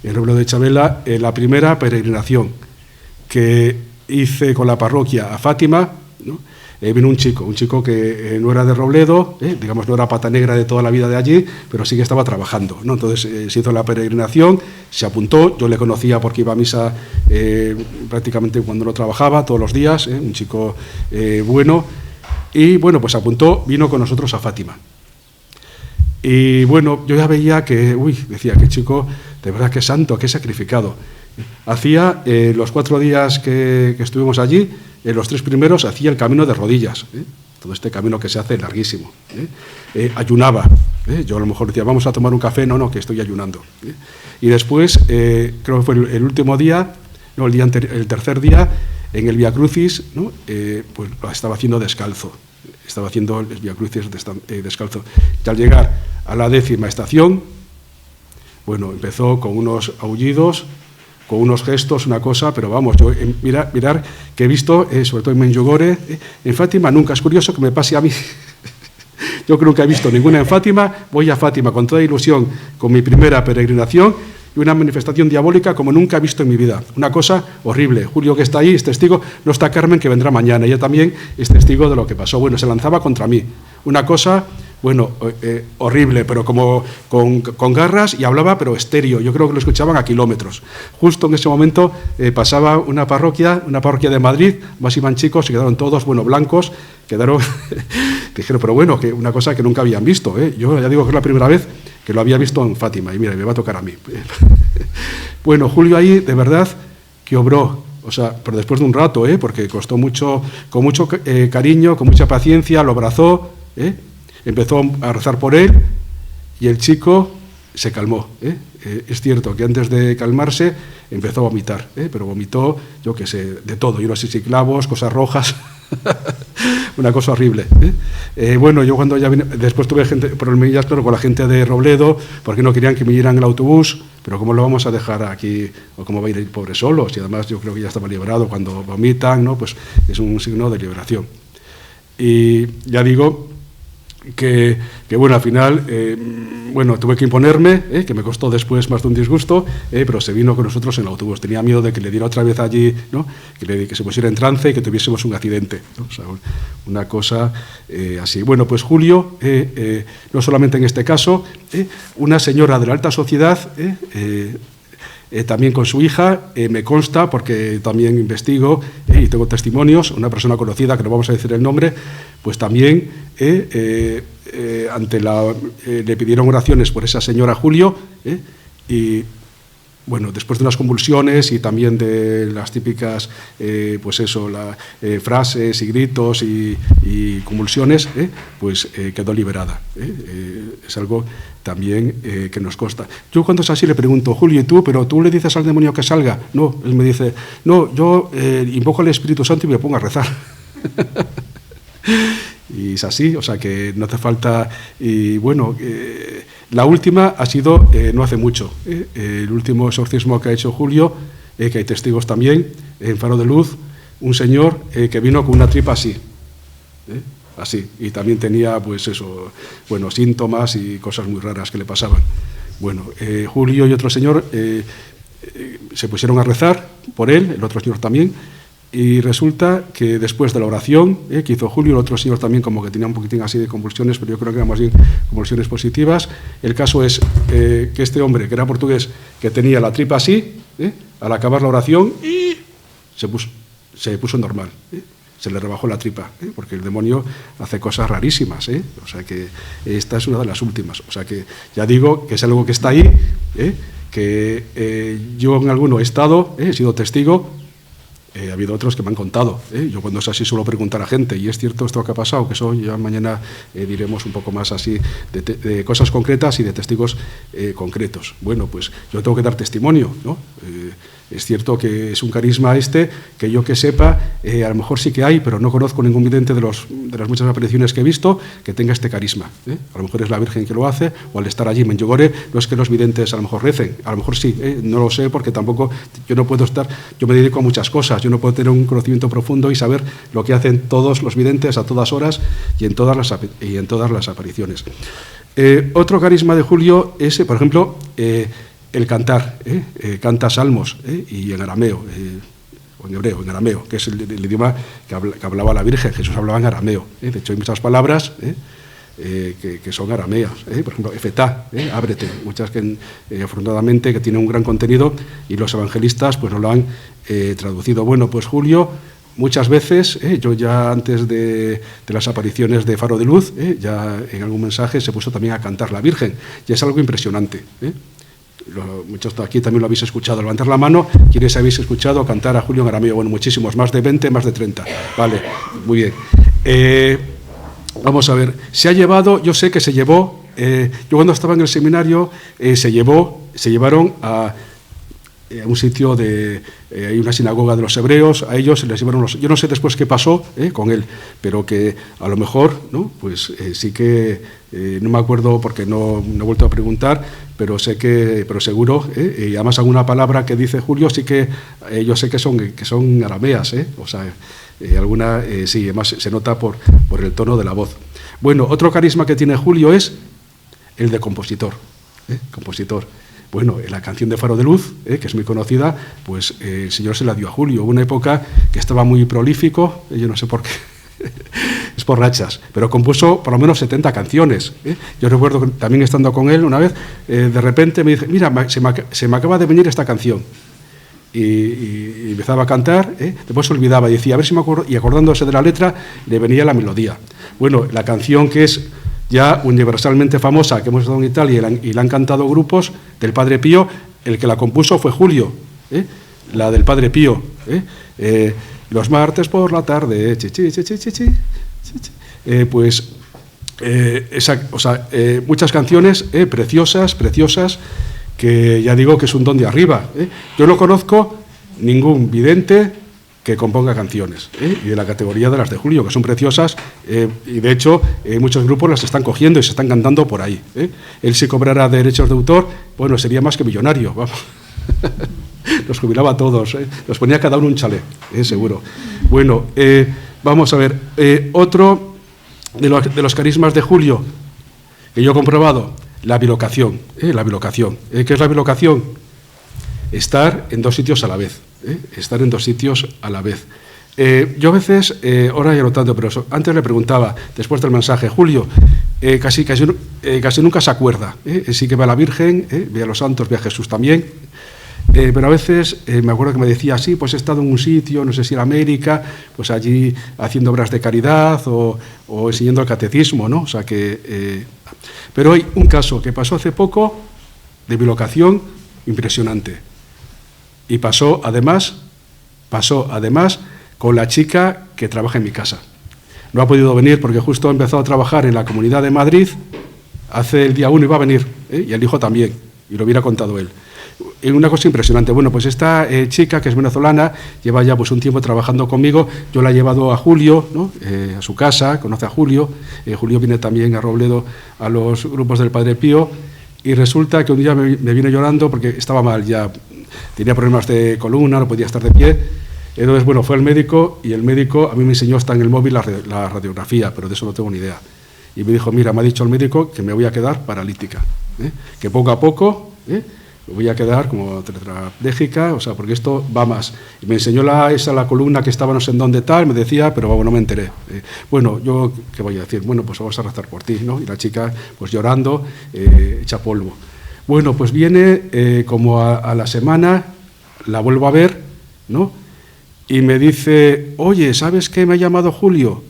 en Robledo de Chabela, la primera peregrinación que hice con la parroquia a Fátima, ¿no? Vino un chico que no era de Robledo, digamos, no era pata negra de toda la vida de allí, pero sí que estaba trabajando, ¿no? Entonces se hizo la peregrinación, se apuntó, yo le conocía porque iba a misa prácticamente cuando no trabajaba, todos los días, un chico bueno, y bueno, pues apuntó, vino con nosotros a Fátima. Y bueno, yo ya veía que, decía, qué chico, de verdad, qué santo, qué sacrificado. Hacía los 4 días que estuvimos allí, los 3 primeros hacía el camino de rodillas, todo este camino que se hace larguísimo. Ayunaba, yo a lo mejor decía, vamos a tomar un café, no, que estoy ayunando. Y después, creo que fue el último día, no, el tercer día, en el Vía Crucis, ¿no? Pues lo estaba haciendo descalzo. Estaba haciendo el Vía Crucis descalzo. Y al llegar a la 10ª estación, bueno, empezó con unos aullidos, con unos gestos, una cosa, pero vamos, yo mirar que he visto, sobre todo en Medjugorje, en Fátima nunca, es curioso que me pase a mí. Yo creo que he visto ninguna en Fátima, voy a Fátima con toda ilusión, con mi primera peregrinación, y una manifestación diabólica como nunca he visto en mi vida. Una cosa horrible. Julio, que está ahí, es testigo, no está Carmen, que vendrá mañana, ella también es testigo de lo que pasó. Bueno, se lanzaba contra mí. Una cosa, bueno, horrible, pero como con garras, y hablaba, pero estéreo. Yo creo que lo escuchaban a kilómetros. Justo en ese momento pasaba una parroquia de Madrid, más iban chicos, se quedaron todos, bueno, blancos, quedaron, dijeron, pero bueno, que una cosa que nunca habían visto. Yo ya digo que es la primera vez que lo había visto en Fátima, y mira, me va a tocar a mí. Bueno, Julio ahí, de verdad, que obró, o sea, pero después de un rato, porque costó mucho, con mucho cariño, con mucha paciencia, lo abrazó, empezó a rezar por él, y el chico se calmó. Es cierto que antes de calmarse empezó a vomitar, pero vomitó, yo qué sé, de todo, yo no sé si clavos, cosas rojas, una cosa horrible. Bueno, yo cuando ya vine, después tuve problemillas, claro, con la gente de Robledo, porque no querían que me dieran el autobús, pero ¿cómo lo vamos a dejar aquí? ¿O cómo va a ir el pobre solo? Si además yo creo que ya estaba liberado, cuando vomitan, ¿no? Pues es un signo de liberación. Y ya digo que bueno, al final, bueno, tuve que imponerme, que me costó después más de un disgusto, pero se vino con nosotros en el autobús. Tenía miedo de que le diera otra vez allí, ¿no? Que se pusiera en trance y que tuviésemos un accidente, ¿no? O sea, una cosa así. Bueno, pues Julio, no solamente en este caso, una señora de la alta sociedad, también con su hija, me consta, porque también investigo y tengo testimonios, una persona conocida, que no vamos a decir el nombre, pues también le pidieron oraciones por esa señora Julio, y bueno, después de unas convulsiones y también de las típicas, pues eso, frases y gritos y convulsiones, pues quedó liberada. Es algo también que nos consta. Yo cuando es así le pregunto, Julio, ¿y tú? ¿Pero tú le dices al demonio que salga? No, él me dice, no, yo invoco al Espíritu Santo y me pongo a rezar. Y es así, o sea que no hace falta. Y bueno, la última ha sido no hace mucho, el último exorcismo que ha hecho Julio, que hay testigos también, en Faro de Luz, un señor que vino con una tripa así, así, y también tenía, pues eso, bueno, síntomas y cosas muy raras que le pasaban. Bueno, Julio y otro señor se pusieron a rezar por él, el otro señor también. Y resulta que después de la oración que hizo Julio, el otro señor también como que tenía un poquitín así de convulsiones, pero yo creo que eran más bien convulsiones positivas. El caso es que este hombre, que era portugués, que tenía la tripa así, al acabar la oración, se puso normal. Se le rebajó la tripa, porque el demonio hace cosas rarísimas. O sea que esta es una de las últimas. O sea que ya digo que es algo que está ahí, que yo en alguno he estado, he sido testigo. Ha habido otros que me han contado. Yo cuando es así suelo preguntar a gente, ¿y es cierto esto que ha pasado? Que eso ya mañana diremos un poco más así de cosas concretas y de testigos concretos. Bueno, pues yo tengo que dar testimonio, ¿no? Es cierto que es un carisma que yo que sepa, a lo mejor sí que hay, pero no conozco ningún vidente de las muchas apariciones que he visto que tenga este carisma. A lo mejor es la Virgen que lo hace, o al estar allí en Medjugorje, no es que los videntes a lo mejor recen, a lo mejor sí, no lo sé, porque tampoco yo no puedo estar, yo me dedico a muchas cosas, yo no puedo tener un conocimiento profundo y saber lo que hacen todos los videntes a todas horas y en todas las apariciones. Otro carisma de Julio es, por ejemplo, el cantar, canta salmos, y en arameo, o en hebreo, en arameo, que es el idioma que hablaba la Virgen. Jesús hablaba en arameo. De hecho, hay muchas palabras que son arameas. Por ejemplo, Efetá, ábrete, muchas que afortunadamente que tienen un gran contenido y los evangelistas pues no lo han traducido. Bueno, pues Julio, muchas veces, yo ya antes de las apariciones de Faro de Luz, ya en algún mensaje se puso también a cantar la Virgen, y es algo impresionante. Muchos de aquí también lo habéis escuchado. Levantar la mano, ¿quiénes habéis escuchado cantar a Julio en arameo? Bueno, muchísimos, más de 20, más de 30. Vale, muy bien. Vamos a ver, se ha llevado, yo sé que se llevó, yo cuando estaba en el seminario, se llevaron a un sitio hay una sinagoga de los hebreos, a ellos les llevaron yo no sé después qué pasó con él, pero que a lo mejor, ¿no? Pues sí que, no me acuerdo porque no he vuelto a preguntar, pero seguro, y además alguna palabra que dice Julio, sí que yo sé que son arameas, o sea, alguna, sí, además se nota por el tono de la voz. Bueno, otro carisma que tiene Julio es el de compositor, compositor. Bueno, en la canción de Faro de Luz, que es muy conocida, pues el Señor se la dio a Julio. Hubo una época que estaba muy prolífico, yo no sé por qué, es por rachas, pero compuso por lo menos 70 canciones. Yo recuerdo que también estando con él una vez, de repente me dice, mira, se me acaba de venir esta canción. Y empezaba a cantar, después se olvidaba y decía, a ver si me acuerdo, y acordándose de la letra, le venía la melodía. Bueno, la canción que es ya universalmente famosa, que hemos estado en Italia y la han cantado grupos, del Padre Pío, el que la compuso fue Julio, la del Padre Pío, los martes por la tarde, pues muchas canciones preciosas, que ya digo que es un don de arriba. Yo no conozco ningún vidente que componga canciones, y de la categoría de las de Julio, que son preciosas, y de hecho muchos grupos las están cogiendo y se están cantando por ahí. Él, si cobrara derechos de autor, bueno, sería más que millonario, vamos. Los jubilaba a todos, los ponía cada uno un chalet, seguro. Bueno, vamos a ver, otro de los carismas de Julio, que yo he comprobado, la bilocación. ¿Qué es la bilocación? Estar en dos sitios a la vez. Estar en dos sitios a la vez. Yo a veces, ahora ya no tanto, pero antes le preguntaba, después del mensaje, Julio, casi nunca se acuerda. Sí que ve a la Virgen, ve a los santos, ve a Jesús también, pero a veces me acuerdo que me decía, sí, pues he estado en un sitio, no sé si en América, pues allí haciendo obras de caridad o enseñando el catecismo, ¿no? O sea que... pero hay un caso que pasó hace poco de bilocación impresionante. Y pasó además con la chica que trabaja en mi casa. No ha podido venir porque justo ha empezado a trabajar en la Comunidad de Madrid, hace el día 1 iba a venir, y el hijo también, y lo hubiera contado él. Una cosa impresionante. Bueno, pues esta chica, que es venezolana, lleva ya pues un tiempo trabajando conmigo. Yo la he llevado a Julio, ¿no? A su casa, conoce a Julio. Julio viene también a Robledo a los grupos del Padre Pío, y resulta que un día me vino llorando porque estaba mal ya. Tenía problemas de columna, no podía estar de pie. Entonces, bueno, fue al médico, y el médico a mí me enseñó hasta en el móvil la radiografía, pero de eso no tengo ni idea. Y me dijo, mira, me ha dicho el médico que me voy a quedar paralítica, que poco a poco me voy a quedar como tetrapléjica, o sea, porque esto va más. Y me enseñó la columna que estaba no sé en dónde tal, me decía, pero bueno, no me enteré. Bueno, yo, ¿qué voy a decir? Bueno, pues vamos a rezar por ti, ¿no? Y la chica, pues llorando, hecha polvo. Bueno, pues viene como a la semana, la vuelvo a ver, ¿no? Y me dice, oye, ¿sabes qué? Me ha llamado Julio.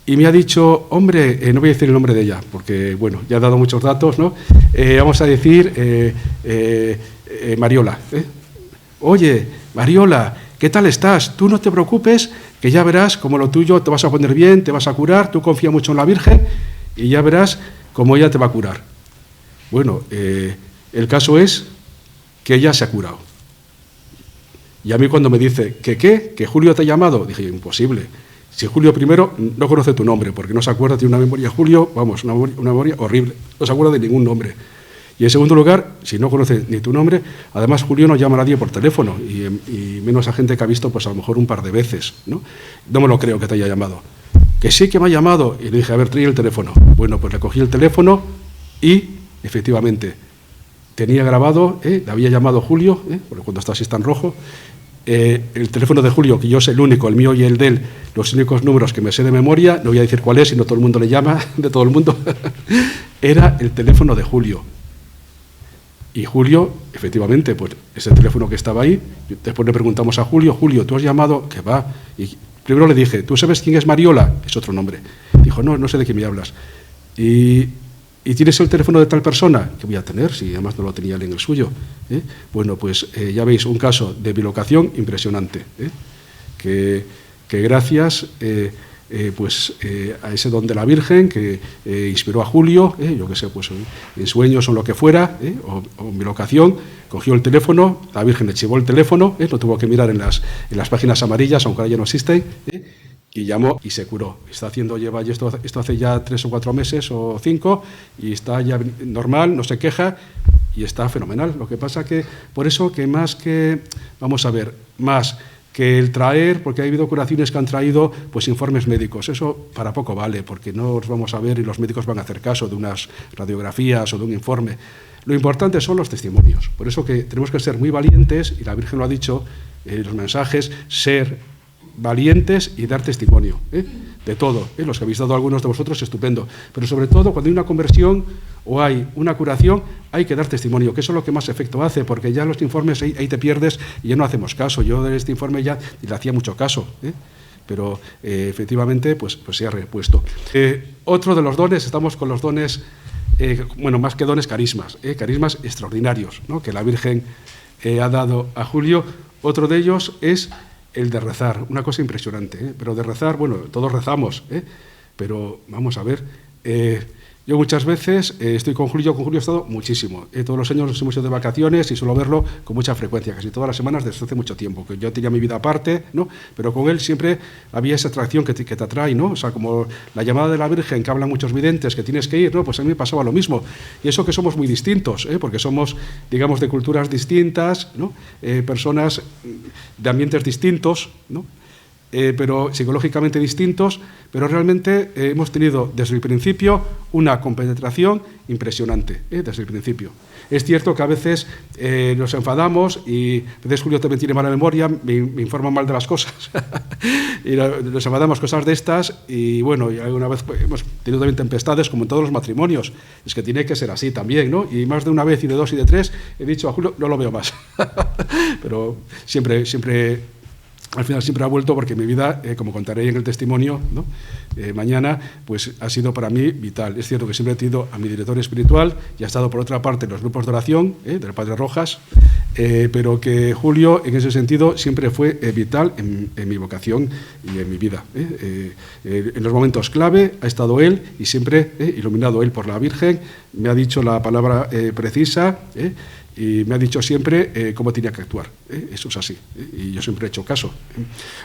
Y me ha dicho, hombre, no voy a decir el nombre de ella, porque, bueno, ya ha dado muchos datos, ¿no? Vamos a decir, Mariola. Oye, Mariola, ¿qué tal estás? Tú no te preocupes, que ya verás cómo lo tuyo te vas a poner bien, te vas a curar, tú confía mucho en la Virgen, y ya verás cómo ella te va a curar. Bueno, el caso es que ella se ha curado. Y a mí cuando me dice, ¿que Julio te ha llamado? Dije, imposible. Si Julio primero no conoce tu nombre, porque no se acuerda, tiene una memoria Julio, vamos, una memoria horrible, no se acuerda de ningún nombre. Y en segundo lugar, si no conoce ni tu nombre, además Julio no llama a nadie por teléfono, y menos a gente que ha visto pues a lo mejor un par de veces, ¿no? No me lo creo que te haya llamado. Que sí que me ha llamado. Y le dije, a ver, trae el teléfono. Bueno, pues le cogí el teléfono y, efectivamente, tenía grabado, le había llamado Julio, porque cuando está así está en rojo, el teléfono de Julio, que yo sé el único, el mío y el de él, los únicos números que me sé de memoria, no voy a decir cuál es, sino todo el mundo le llama, de todo el mundo, era el teléfono de Julio. Y Julio, efectivamente, pues ese teléfono que estaba ahí, después le preguntamos a Julio, Julio, ¿tú has llamado? ¿Qué va? Y primero le dije, ¿tú sabes quién es Mariola? Es otro nombre. Dijo, no, no sé de quién me hablas. ¿Y tienes el teléfono de tal persona? ¿Qué voy a tener? Si además no lo tenía él en el suyo. Bueno, pues ya veis, un caso de bilocación impresionante, que gracias a ese don de la Virgen que inspiró a Julio, yo qué sé, pues en sueños o lo que fuera, o en bilocación, cogió el teléfono, la Virgen le chivó el teléfono, no tuvo que mirar en las páginas amarillas, aunque ahora ya no existen, y llamó y se curó. Lleva esto hace ya 3 o 4 meses o 5 y está ya normal, no se queja y está fenomenal. Lo que pasa que, por eso que más que, vamos a ver, más que el traer, porque ha habido curaciones que han traído pues informes médicos, eso para poco vale, porque no los vamos a ver y los médicos van a hacer caso de unas radiografías o de un informe. Lo importante son los testimonios, por eso que tenemos que ser muy valientes, y la Virgen lo ha dicho en los mensajes, ser valientes y dar testimonio, de todo. Los que habéis dado algunos de vosotros, estupendo, pero sobre todo cuando hay una conversión o hay una curación, hay que dar testimonio, que eso es lo que más efecto hace, porque ya los informes ahí te pierdes y ya no hacemos caso. Yo de este informe ya le hacía mucho caso, pero efectivamente pues se ha repuesto. Otro de los dones, estamos con los dones, más que dones, carismas extraordinarios, ¿no?, que la Virgen ha dado a Julio. Otro de ellos es el de rezar, una cosa impresionante, pero de rezar, bueno, todos rezamos, pero vamos a ver, yo muchas veces estoy con Julio he estado muchísimo, todos los años nos hemos ido de vacaciones y suelo verlo con mucha frecuencia, casi todas las semanas desde hace mucho tiempo, que yo tenía mi vida aparte, ¿no?, pero con él siempre había esa atracción que te atrae, ¿no?, o sea, como la llamada de la Virgen que hablan muchos videntes, que tienes que ir, ¿no?, pues a mí me pasaba lo mismo, y eso que somos muy distintos, porque somos, digamos, de culturas distintas, ¿no?, personas de ambientes distintos, ¿no?, pero psicológicamente distintos, pero realmente hemos tenido desde el principio una compenetración impresionante, desde el principio. Es cierto que a veces nos enfadamos y a veces Julio también tiene mala memoria, me informa mal de las cosas y nos enfadamos, cosas de estas, y bueno, y alguna vez hemos tenido también tempestades como en todos los matrimonios, es que tiene que ser así también, ¿no? Y más de una vez y de 2 y de 3 he dicho a Julio, no lo veo más, pero siempre al final siempre ha vuelto, porque mi vida, como contaré en el testimonio, ¿no?, mañana, pues ha sido para mí vital. Es cierto que siempre he tenido a mi director espiritual y ha estado por otra parte en los grupos de oración, del Padre Rojas, pero que Julio en ese sentido siempre fue vital en mi vocación y en mi vida. En los momentos clave ha estado él y siempre iluminado él por la Virgen, me ha dicho la palabra precisa, y me ha dicho siempre cómo tenía que actuar. Eso es así, y yo siempre he hecho caso.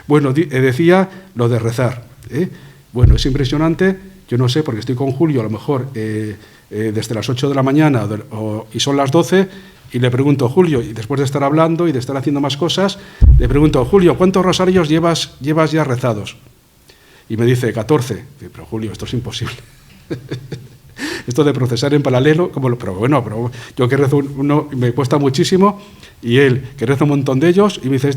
Bueno, decía lo de rezar. Bueno, es impresionante, yo no sé, porque estoy con Julio a lo mejor desde las 8 de la mañana y son las 12, y le pregunto, Julio, y después de estar hablando y de estar haciendo más cosas, le pregunto, Julio, ¿cuántos rosarios llevas ya rezados? Y me dice, 14. Pero Julio, esto es imposible. Esto de procesar en paralelo, pero yo que rezo uno me cuesta muchísimo, y él que reza un montón de ellos, y me dice,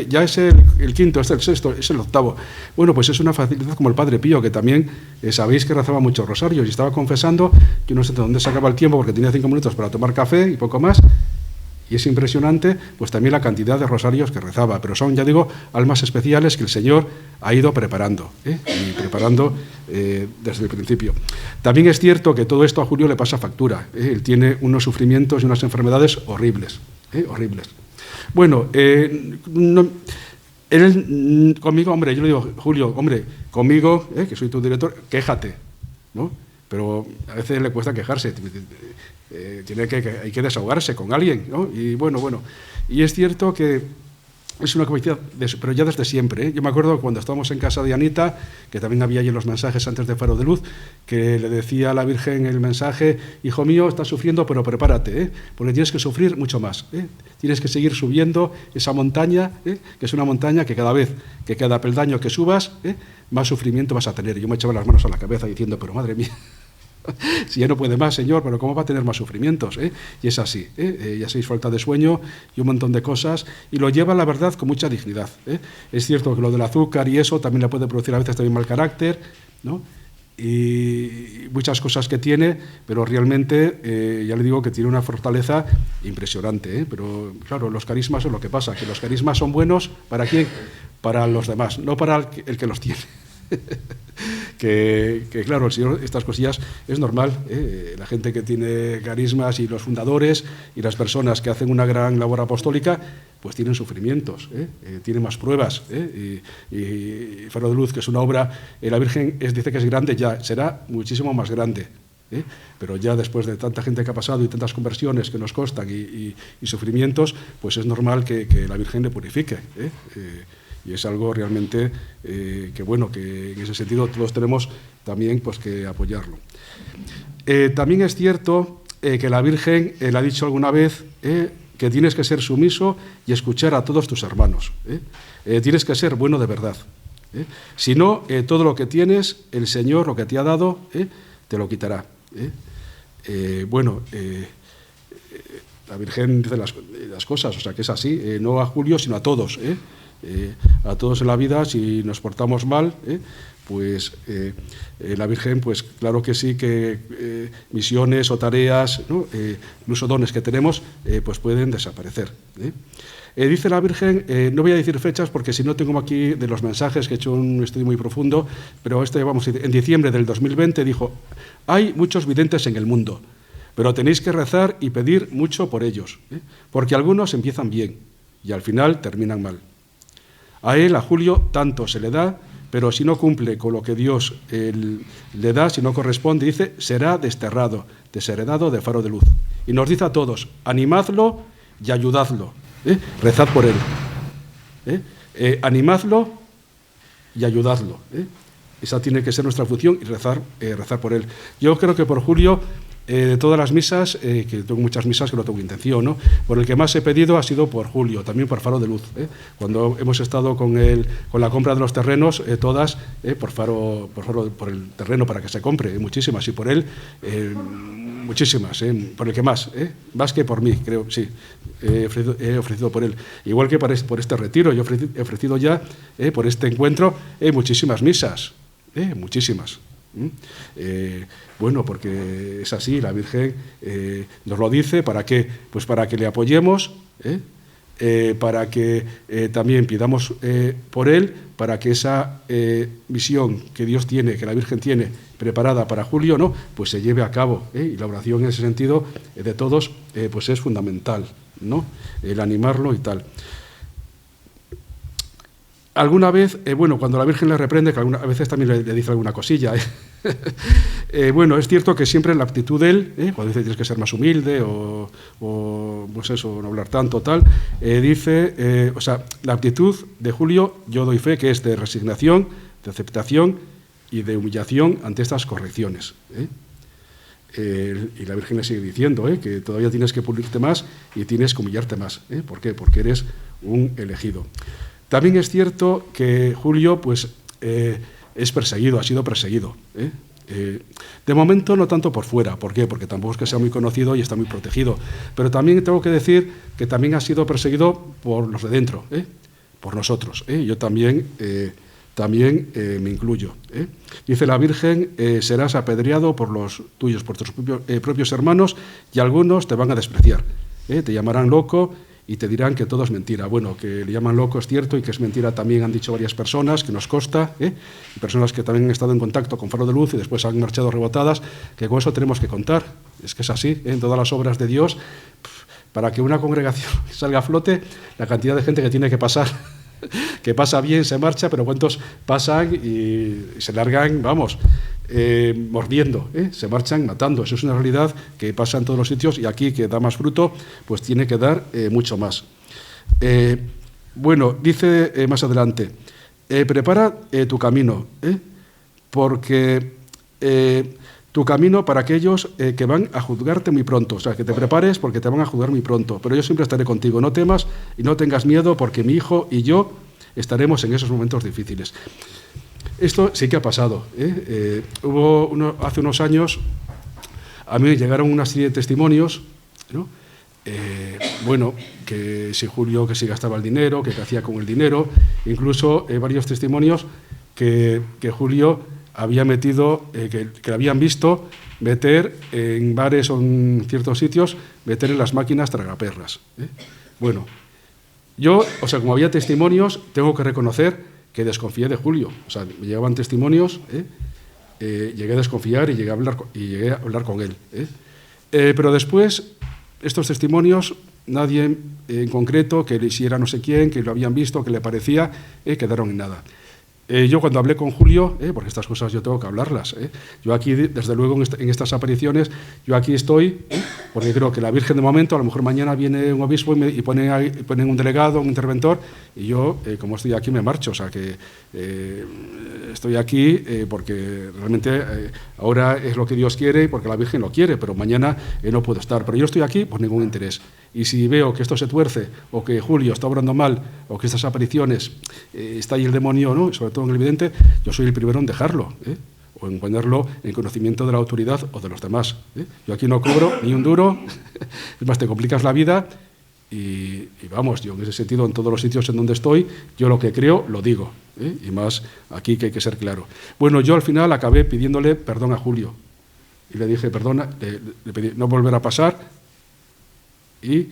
ya es el quinto, el sexto, es el octavo. Bueno, pues es una facilidad como el Padre Pío, que también sabéis que rezaba muchos rosarios y estaba confesando, yo no sé de dónde sacaba el tiempo, porque tenía 5 minutos para tomar café y poco más. Y es impresionante, pues también la cantidad de rosarios que rezaba, pero son, ya digo, almas especiales que el Señor ha ido preparando, y preparando desde el principio. También es cierto que todo esto a Julio le pasa factura, él tiene unos sufrimientos y unas enfermedades horribles, horribles. Bueno, él conmigo, hombre, yo le digo, Julio, hombre, conmigo, que soy tu director, quéjate, ¿no? Pero a veces le cuesta quejarse, hay que desahogarse con alguien, ¿no? Y bueno, y es cierto que es una capacidad, pero ya desde siempre, Yo me acuerdo cuando estábamos en casa de Anita, que también había allí en los mensajes antes de Faro de Luz, que le decía a la Virgen el mensaje, hijo mío, estás sufriendo, pero prepárate, porque tienes que sufrir mucho más, tienes que seguir subiendo esa montaña, que es una montaña que cada peldaño que subas, más sufrimiento vas a tener. Yo me echaba las manos a la cabeza diciendo, pero madre mía, Si ya no puede más, Señor, pero ¿cómo va a tener más sufrimientos? Y es así, ya seis falta de sueño y un montón de cosas, y lo lleva, la verdad, con mucha dignidad. Es cierto que lo del azúcar y eso también le puede producir a veces también mal carácter, ¿no? Y muchas cosas que tiene, pero realmente ya le digo que tiene una fortaleza impresionante, pero claro, los carismas es lo que pasa, que los carismas son buenos ¿para quién? Para los demás, no para el que los tiene. que claro, el Señor, estas cosillas es normal, la gente que tiene carismas y los fundadores y las personas que hacen una gran labor apostólica, pues tienen sufrimientos, tienen más pruebas, y Faro de Luz, que es una obra, la Virgen dice que es grande, ya será muchísimo más grande, pero ya después de tanta gente que ha pasado y tantas conversiones que nos costan y sufrimientos, pues es normal que la Virgen le purifique, y es algo realmente que bueno, que en ese sentido todos tenemos también pues que apoyarlo. También es cierto que la Virgen le ha dicho alguna vez que tienes que ser sumiso y escuchar a todos tus hermanos. Tienes que ser bueno de verdad. Si no, todo lo que tienes, el Señor, lo que te ha dado, te lo quitará. La Virgen dice las cosas, o sea que es así, no a Julio, sino a todos. A todos en la vida, si nos portamos mal, pues la Virgen, pues claro que sí, que misiones o tareas, ¿no? Incluso dones que tenemos, pues pueden desaparecer. Dice la Virgen, no voy a decir fechas porque si no tengo aquí de los mensajes, que he hecho un estudio muy profundo, pero en diciembre del 2020 dijo, hay muchos videntes en el mundo, pero tenéis que rezar y pedir mucho por ellos, porque algunos empiezan bien y al final terminan mal. A él, a Julio, tanto se le da, pero si no cumple con lo que Dios le da, si no corresponde, dice, será desterrado, desheredado de Faro de Luz. Y nos dice a todos, animadlo y ayudadlo, rezad por él. Animadlo y ayudadlo. Esa tiene que ser nuestra función y rezar por él. Yo creo que por Julio, de todas las misas, que tengo muchas misas que no tengo intención, ¿no? Por el que más he pedido ha sido por Julio, también por Faro de Luz. Cuando hemos estado con la compra de los terrenos, todas por el terreno para que se compre, muchísimas, y por él, muchísimas, por el que más que por mí, creo, sí, he ofrecido por él. Igual que por este retiro, yo he ofrecido ya, por este encuentro, muchísimas misas, muchísimas. Bueno, porque es así, la Virgen nos lo dice, ¿para qué? Pues para que le apoyemos, para que también pidamos por él, para que esa visión que Dios tiene, que la Virgen tiene preparada para Julio, ¿no? Pues se lleve a cabo, y la oración en ese sentido de todos pues es fundamental, ¿no? El animarlo y tal. Alguna vez, cuando la Virgen le reprende, que a veces también le dice alguna cosilla, es cierto que siempre la actitud de él, cuando dice tienes que ser más humilde o pues eso, no hablar tanto, tal, dice, la actitud de Julio, yo doy fe que es de resignación, de aceptación y de humillación ante estas correcciones. Y la Virgen le sigue diciendo que todavía tienes que pulirte más y tienes que humillarte más. ¿Por qué? Porque eres un elegido. También es cierto que Julio pues, es perseguido, ha sido perseguido. De momento no tanto por fuera. ¿Por qué? Porque tampoco es que sea muy conocido y está muy protegido. Pero también tengo que decir que también ha sido perseguido por los de dentro, por nosotros. Yo también me incluyo. Dice la Virgen, serás apedreado por los tuyos, por tus propios hermanos, y algunos te van a despreciar. Te llamarán loco y te dirán que todo es mentira. Bueno, que le llaman loco es cierto y que es mentira también han dicho varias personas, que nos consta, y personas que también han estado en contacto con Faro de Luz y después han marchado rebotadas, que con eso tenemos que contar. Es que es así, en todas las obras de Dios, para que una congregación salga a flote, la cantidad de gente que tiene que pasar, que pasa bien, se marcha, pero cuántos pasan y se largan, vamos, mordiendo, se marchan matando. Eso es una realidad que pasa en todos los sitios y aquí, que da más fruto, pues tiene que dar mucho más. Dice más adelante, prepara tu camino, porque tu camino para aquellos que van a juzgarte muy pronto. O sea, que te prepares porque te van a juzgar muy pronto, pero yo siempre estaré contigo. No temas y no tengas miedo porque mi hijo y yo estaremos en esos momentos difíciles. Esto sí que ha pasado. Hace unos años, A mí me llegaron una serie de testimonios, ¿no? Bueno, que si Julio que si gastaba el dinero, que hacía con el dinero, incluso varios testimonios que Julio había metido, que le habían visto meter en bares o en ciertos sitios, meter en las máquinas tragaperras. Bueno, yo, o sea, como había testimonios, tengo que reconocer que desconfié de Julio. O sea, me llegaban testimonios, llegué a desconfiar y llegué a hablar con él. Pero después, estos testimonios, nadie en concreto que le hiciera no sé quién, que lo habían visto, que le parecía, quedaron en nada. Yo cuando hablé con Julio, porque estas cosas yo tengo que hablarlas, yo aquí, desde luego, en estas apariciones, yo aquí estoy, porque creo que la Virgen de momento, a lo mejor mañana viene un obispo y ponen un delegado, un interventor, y yo, como estoy aquí, me marcho. O sea, que estoy aquí porque realmente ahora es lo que Dios quiere y porque la Virgen lo quiere, pero mañana no puedo estar. Pero yo estoy aquí por ningún interés. Y si veo que esto se tuerce, o que Julio está obrando mal, o que estas apariciones está ahí el demonio, ¿no? Sobre todo en el vidente, yo soy el primero en dejarlo, o en ponerlo en conocimiento de la autoridad o de los demás. Yo aquí no cobro ni un duro, es más, te complicas la vida, y vamos, yo en ese sentido, en todos los sitios en donde estoy, yo lo que creo, lo digo, y más aquí que hay que ser claro. Bueno, yo al final acabé pidiéndole perdón a Julio, y le dije, perdona, le pedí no volver a pasar. Y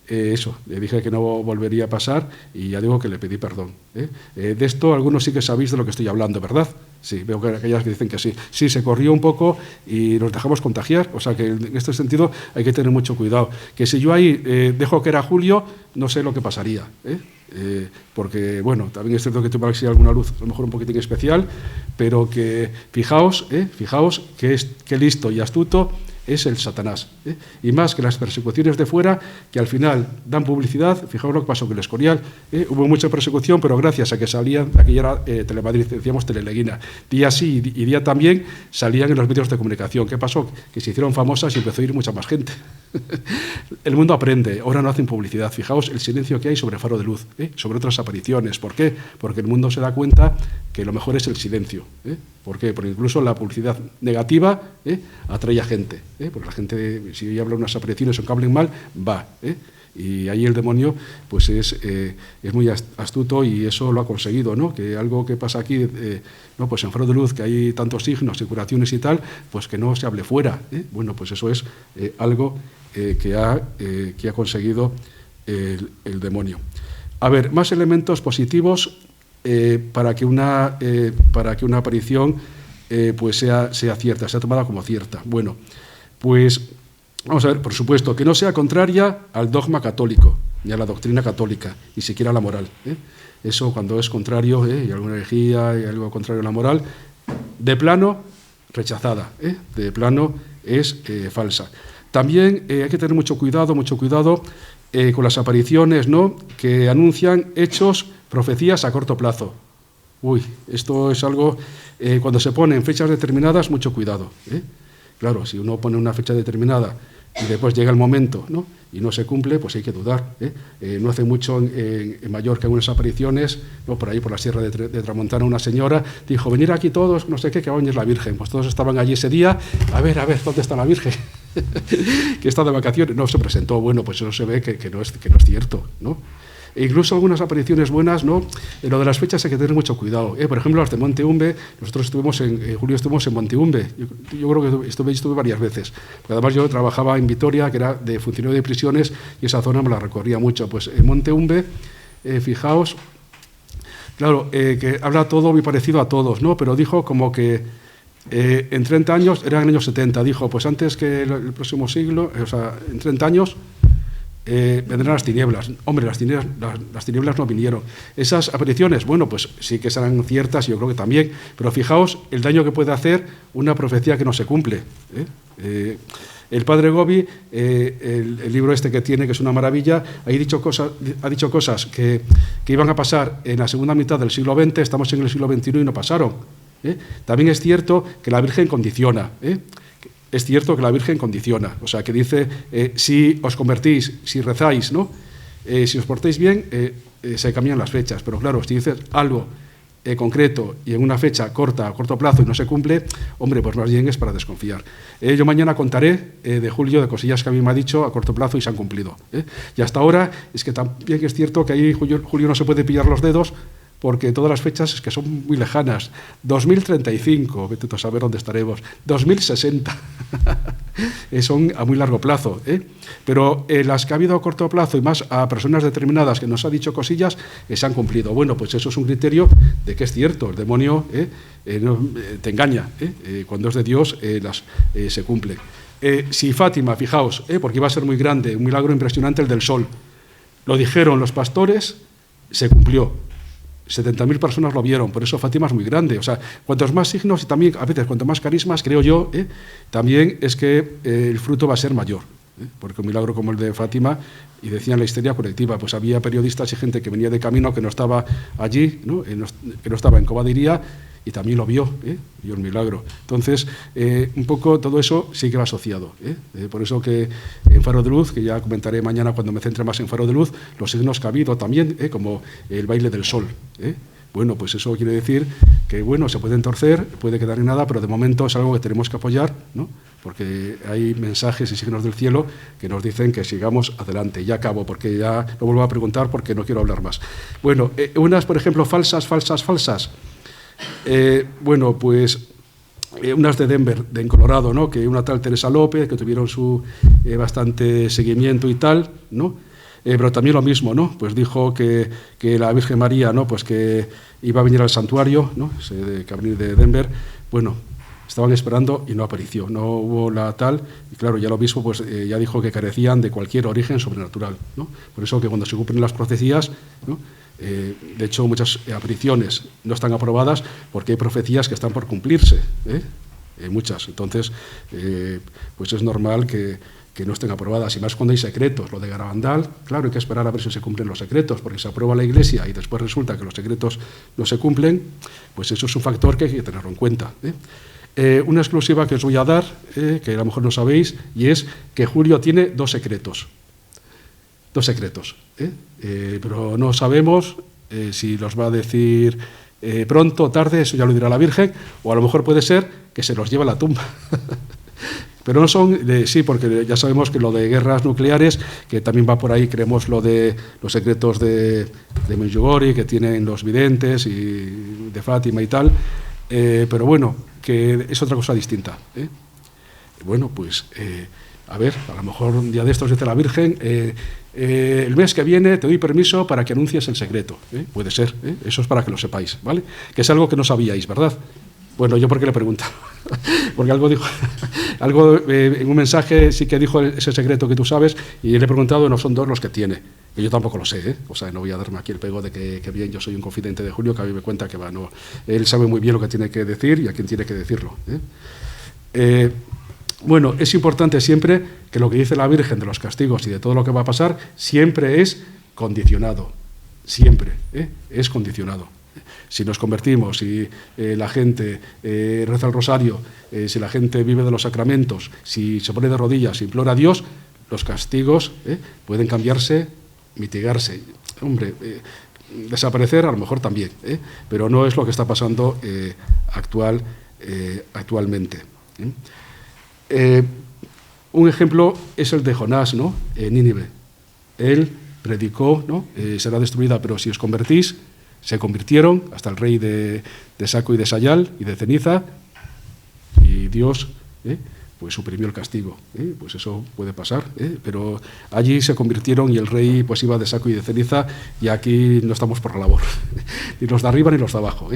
eso, le dije que no volvería a pasar y ya digo que le pedí perdón. De esto algunos sí que sabéis de lo que estoy hablando, ¿verdad? Sí, veo que aquellas que dicen que sí. Sí, se corrió un poco y nos dejamos contagiar, o sea que en este sentido hay que tener mucho cuidado. Que si yo ahí dejo que era Julio, no sé lo que pasaría. Porque, bueno, también es cierto que tuve alguna luz, a lo mejor un poquitín especial, pero que fijaos que listo y astuto es el Satanás. Y más que las persecuciones de fuera, que al final dan publicidad. Fijaos lo que pasó con el Escorial. Hubo mucha persecución, pero gracias a que salían, aquí era Telemadrid, decíamos Teleleguina, día sí y día también salían en los medios de comunicación. ¿Qué pasó? Que se hicieron famosas y empezó a ir mucha más gente. El mundo aprende, ahora no hacen publicidad. Fijaos el silencio que hay sobre Faro de Luz, sobre otras apariciones. ¿Por qué? Porque el mundo se da cuenta que lo mejor es el silencio. ¿Por qué? Porque incluso la publicidad negativa atrae a gente. Porque la gente, si yo hablo de unas apariciones o que hablen mal, va. Y ahí el demonio pues es muy astuto y eso lo ha conseguido, ¿no? Que algo que pasa aquí, no, pues en Faro de Luz, que hay tantos signos y curaciones y tal, pues que no se hable fuera. Bueno, pues eso es algo que ha conseguido el demonio. A ver, más elementos positivos para que una aparición pues sea cierta, sea tomada como cierta. Bueno, pues vamos a ver, por supuesto, que no sea contraria al dogma católico, ni a la doctrina católica, ni siquiera a la moral. Eso cuando es contrario, y alguna herejía, y algo contrario a la moral, de plano, rechazada, de plano es falsa. También hay que tener mucho cuidado con las apariciones, ¿no?, que anuncian hechos, profecías a corto plazo. Uy, esto es algo, cuando se ponen fechas determinadas, mucho cuidado. Claro, si uno pone una fecha determinada y después llega el momento, ¿no?, y no se cumple, pues hay que dudar. No hace mucho en Mallorca, en unas apariciones, ¿no?, por ahí por la sierra de Tramontana, una señora dijo, venir aquí todos, no sé qué, que hoy es la Virgen. Pues todos estaban allí ese día, a ver, ¿dónde está la Virgen? Que está de vacaciones. No se presentó. Bueno, pues eso se ve que no es cierto, ¿no? E incluso algunas apariciones buenas, ¿no? En lo de las fechas hay que tener mucho cuidado. Por ejemplo, las de Monte Umbe, nosotros Julio estuvimos en Monte Umbe. Yo creo que estuve varias veces. Porque además yo trabajaba en Vitoria, que era de funcionario de prisiones, y esa zona me la recorría mucho. Pues en Monte Umbe, fijaos, claro, que habla todo muy parecido a todos, ¿no? Pero dijo como que en 30 años, eran en años 70, dijo, pues antes que el próximo siglo, o sea, en 30 años, vendrán las tinieblas. Hombre, las tinieblas no vinieron. Esas apariciones, bueno, pues sí que serán ciertas, yo creo que también, pero fijaos el daño que puede hacer una profecía que no se cumple. El padre Gobi, el libro este que tiene, que es una maravilla, ha dicho cosas que iban a pasar en la segunda mitad del siglo XX, estamos en el siglo XXI y no pasaron. También es cierto que la Virgen condiciona. Es cierto que la Virgen condiciona, o sea, que dice, si os convertís, si rezáis, ¿no? Si os portáis bien, se cambian las fechas, pero claro, si dices algo concreto y en una fecha corta, a corto plazo, y no se cumple, hombre, pues más bien es para desconfiar. Yo mañana contaré de Julio de cosillas que a mí me ha dicho a corto plazo y se han cumplido. Y hasta ahora es que también es cierto que ahí Julio no se puede pillar los dedos, porque todas las fechas es que son muy lejanas. 2035, vete tú a saber dónde estaremos. 2060, son a muy largo plazo. Pero las que ha habido a corto plazo y más a personas determinadas que nos ha dicho cosillas, se han cumplido. Bueno, pues eso es un criterio de que es cierto, el demonio te engaña. Cuando es de Dios, se cumple. Si Fátima, fijaos, porque iba a ser muy grande, un milagro impresionante el del sol, lo dijeron los pastores, se cumplió. 70.000 personas lo vieron, por eso Fátima es muy grande. O sea, cuantos más signos y también a veces cuanto más carismas, creo yo, también es que el fruto va a ser mayor. Porque un milagro como el de Fátima, y decían la histeria colectiva, pues había periodistas y gente que venía de camino que no estaba allí, ¿no? Que no estaba en Cobadiría, y también lo vio, vio el milagro. Entonces, un poco todo eso sí que va asociado. Por eso que en Faro de Luz, que ya comentaré mañana cuando me centre más en Faro de Luz, los signos que ha habido también, como el baile del sol. Bueno, pues eso quiere decir que, bueno, se pueden torcer, puede quedar en nada, pero de momento es algo que tenemos que apoyar, ¿no? Porque hay mensajes y signos del cielo que nos dicen que sigamos adelante. Ya acabo, porque ya lo vuelvo a preguntar porque no quiero hablar más. Bueno, unas, por ejemplo, falsas. Bueno, pues unas de Denver, en Colorado, ¿no? Que una tal Teresa López, que tuvieron su bastante seguimiento y tal, ¿no? Pero también lo mismo, ¿no? Pues dijo que la Virgen María, ¿no? Pues que iba a venir al santuario, ¿no? Que va a venir de Denver. Bueno, estaban esperando y no apareció, no hubo la tal, y claro, ya lo mismo, pues ya dijo que carecían de cualquier origen sobrenatural, ¿no? Por eso que cuando se cumplen las profecías, ¿no? De hecho, muchas apariciones no están aprobadas porque hay profecías que están por cumplirse, muchas. Entonces, pues es normal que no estén aprobadas, y más cuando hay secretos. Lo de Garabandal, claro, hay que esperar a ver si se cumplen los secretos, porque se aprueba la Iglesia y después resulta que los secretos no se cumplen, pues eso es un factor que hay que tenerlo en cuenta. Una exclusiva que os voy a dar, que a lo mejor no sabéis, y es que Julio tiene dos secretos, pero no sabemos si los va a decir pronto o tarde, eso ya lo dirá la Virgen, o a lo mejor puede ser que se los lleve a la tumba. Pero no son, sí, porque ya sabemos que lo de guerras nucleares, que también va por ahí, creemos lo de los secretos de Medjugorje, que tienen los videntes, y de Fátima y tal, pero bueno, que es otra cosa distinta. Bueno, pues, a ver, a lo mejor un día de estos dice la Virgen, el mes que viene te doy permiso para que anuncies el secreto. Puede ser, eso es para que lo sepáis, ¿vale? Que es algo que no sabíais, ¿verdad? Bueno, yo porque le pregunto, porque algo dijo, en un mensaje sí que dijo ese secreto que tú sabes, y le he preguntado, no son dos los que tiene, y yo tampoco lo sé, o sea, no voy a darme aquí el pego de que bien, yo soy un confidente de Julio, que a mí me cuenta que va, no, él sabe muy bien lo que tiene que decir y a quién tiene que decirlo. Bueno, es importante siempre que lo que dice la Virgen de los castigos y de todo lo que va a pasar, siempre es condicionado, siempre, es condicionado. Si nos convertimos, si la gente reza el rosario, si la gente vive de los sacramentos, si se pone de rodillas, implora a Dios, los castigos pueden cambiarse, mitigarse. Hombre, desaparecer a lo mejor también, pero no es lo que está pasando actualmente. Un ejemplo es el de Jonás, ¿no? En Nínive. Él predicó, ¿no? Será destruida, pero si os convertís, se convirtieron, hasta el rey de Saco y de Sayal y de Ceniza, y Dios pues suprimió el castigo. Pues eso puede pasar, pero allí se convirtieron y el rey pues iba de saco y de ceniza, y aquí no estamos por la labor, ni los de arriba ni los de abajo.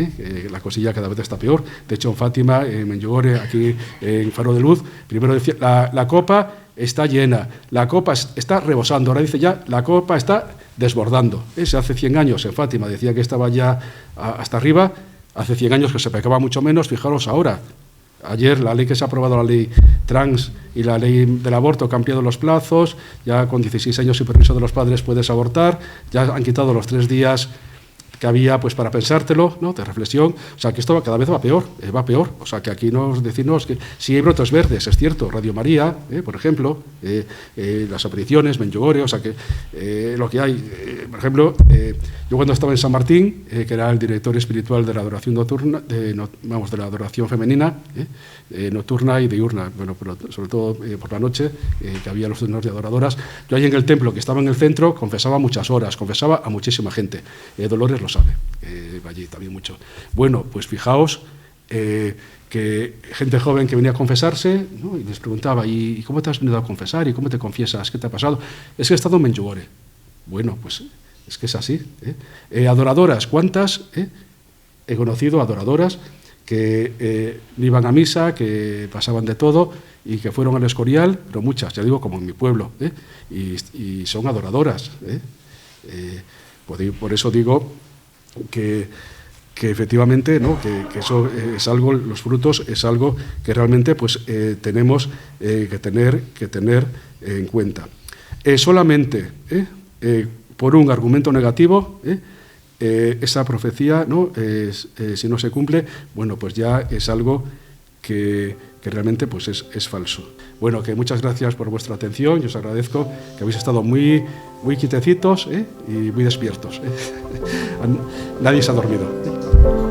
La cosilla cada vez está peor. De hecho, en Fátima, en Medjugorje, aquí en Faro de Luz, primero decía, la copa está llena, la copa está rebosando, ahora dice ya, la copa está desbordando. Hace 100 años en Fátima decía que estaba ya hasta arriba, hace 100 años que se pecaba mucho menos, fijaros ahora. Ayer la ley que se ha aprobado, la ley trans y la ley del aborto, ha cambiado los plazos, ya con 16 años sin permiso de los padres puedes abortar, ya han quitado los 3 días que había pues para pensártelo, ¿no? De reflexión. O sea, que esto cada vez va peor. O sea, que aquí nos decimos que sí hay brotes verdes, es cierto. Radio María, por ejemplo, las apariciones, Medjugorje, o sea, que lo que hay, por ejemplo, yo cuando estaba en San Martín, que era el director espiritual de la adoración nocturna, de la adoración femenina, nocturna y diurna, bueno, pero sobre todo por la noche, que había los turnos de adoradoras. Yo ahí en el templo, que estaba en el centro, confesaba muchas horas, confesaba a muchísima gente. Dolores lo sabe, allí también mucho. Bueno, pues fijaos que gente joven que venía a confesarse, ¿no? Y les preguntaba, ¿y cómo te has venido a confesar? ¿Y cómo te confiesas? ¿Qué te ha pasado? Es que he estado en Medjugorje. Bueno, pues es que es así. Adoradoras, ¿cuántas? He conocido adoradoras que iban a misa, que pasaban de todo y que fueron al Escorial, pero muchas, ya digo, como en mi pueblo, y son adoradoras. Por eso digo que efectivamente, ¿no? que eso es algo, los frutos es algo que realmente pues, tenemos que tener en cuenta. Solamente por un argumento negativo, esa profecía, ¿no? Si no se cumple, bueno, pues ya es algo que realmente pues es falso. Bueno, que muchas gracias por vuestra atención, yo os agradezco que habéis estado muy quietecitos y muy despiertos. Nadie se ha dormido.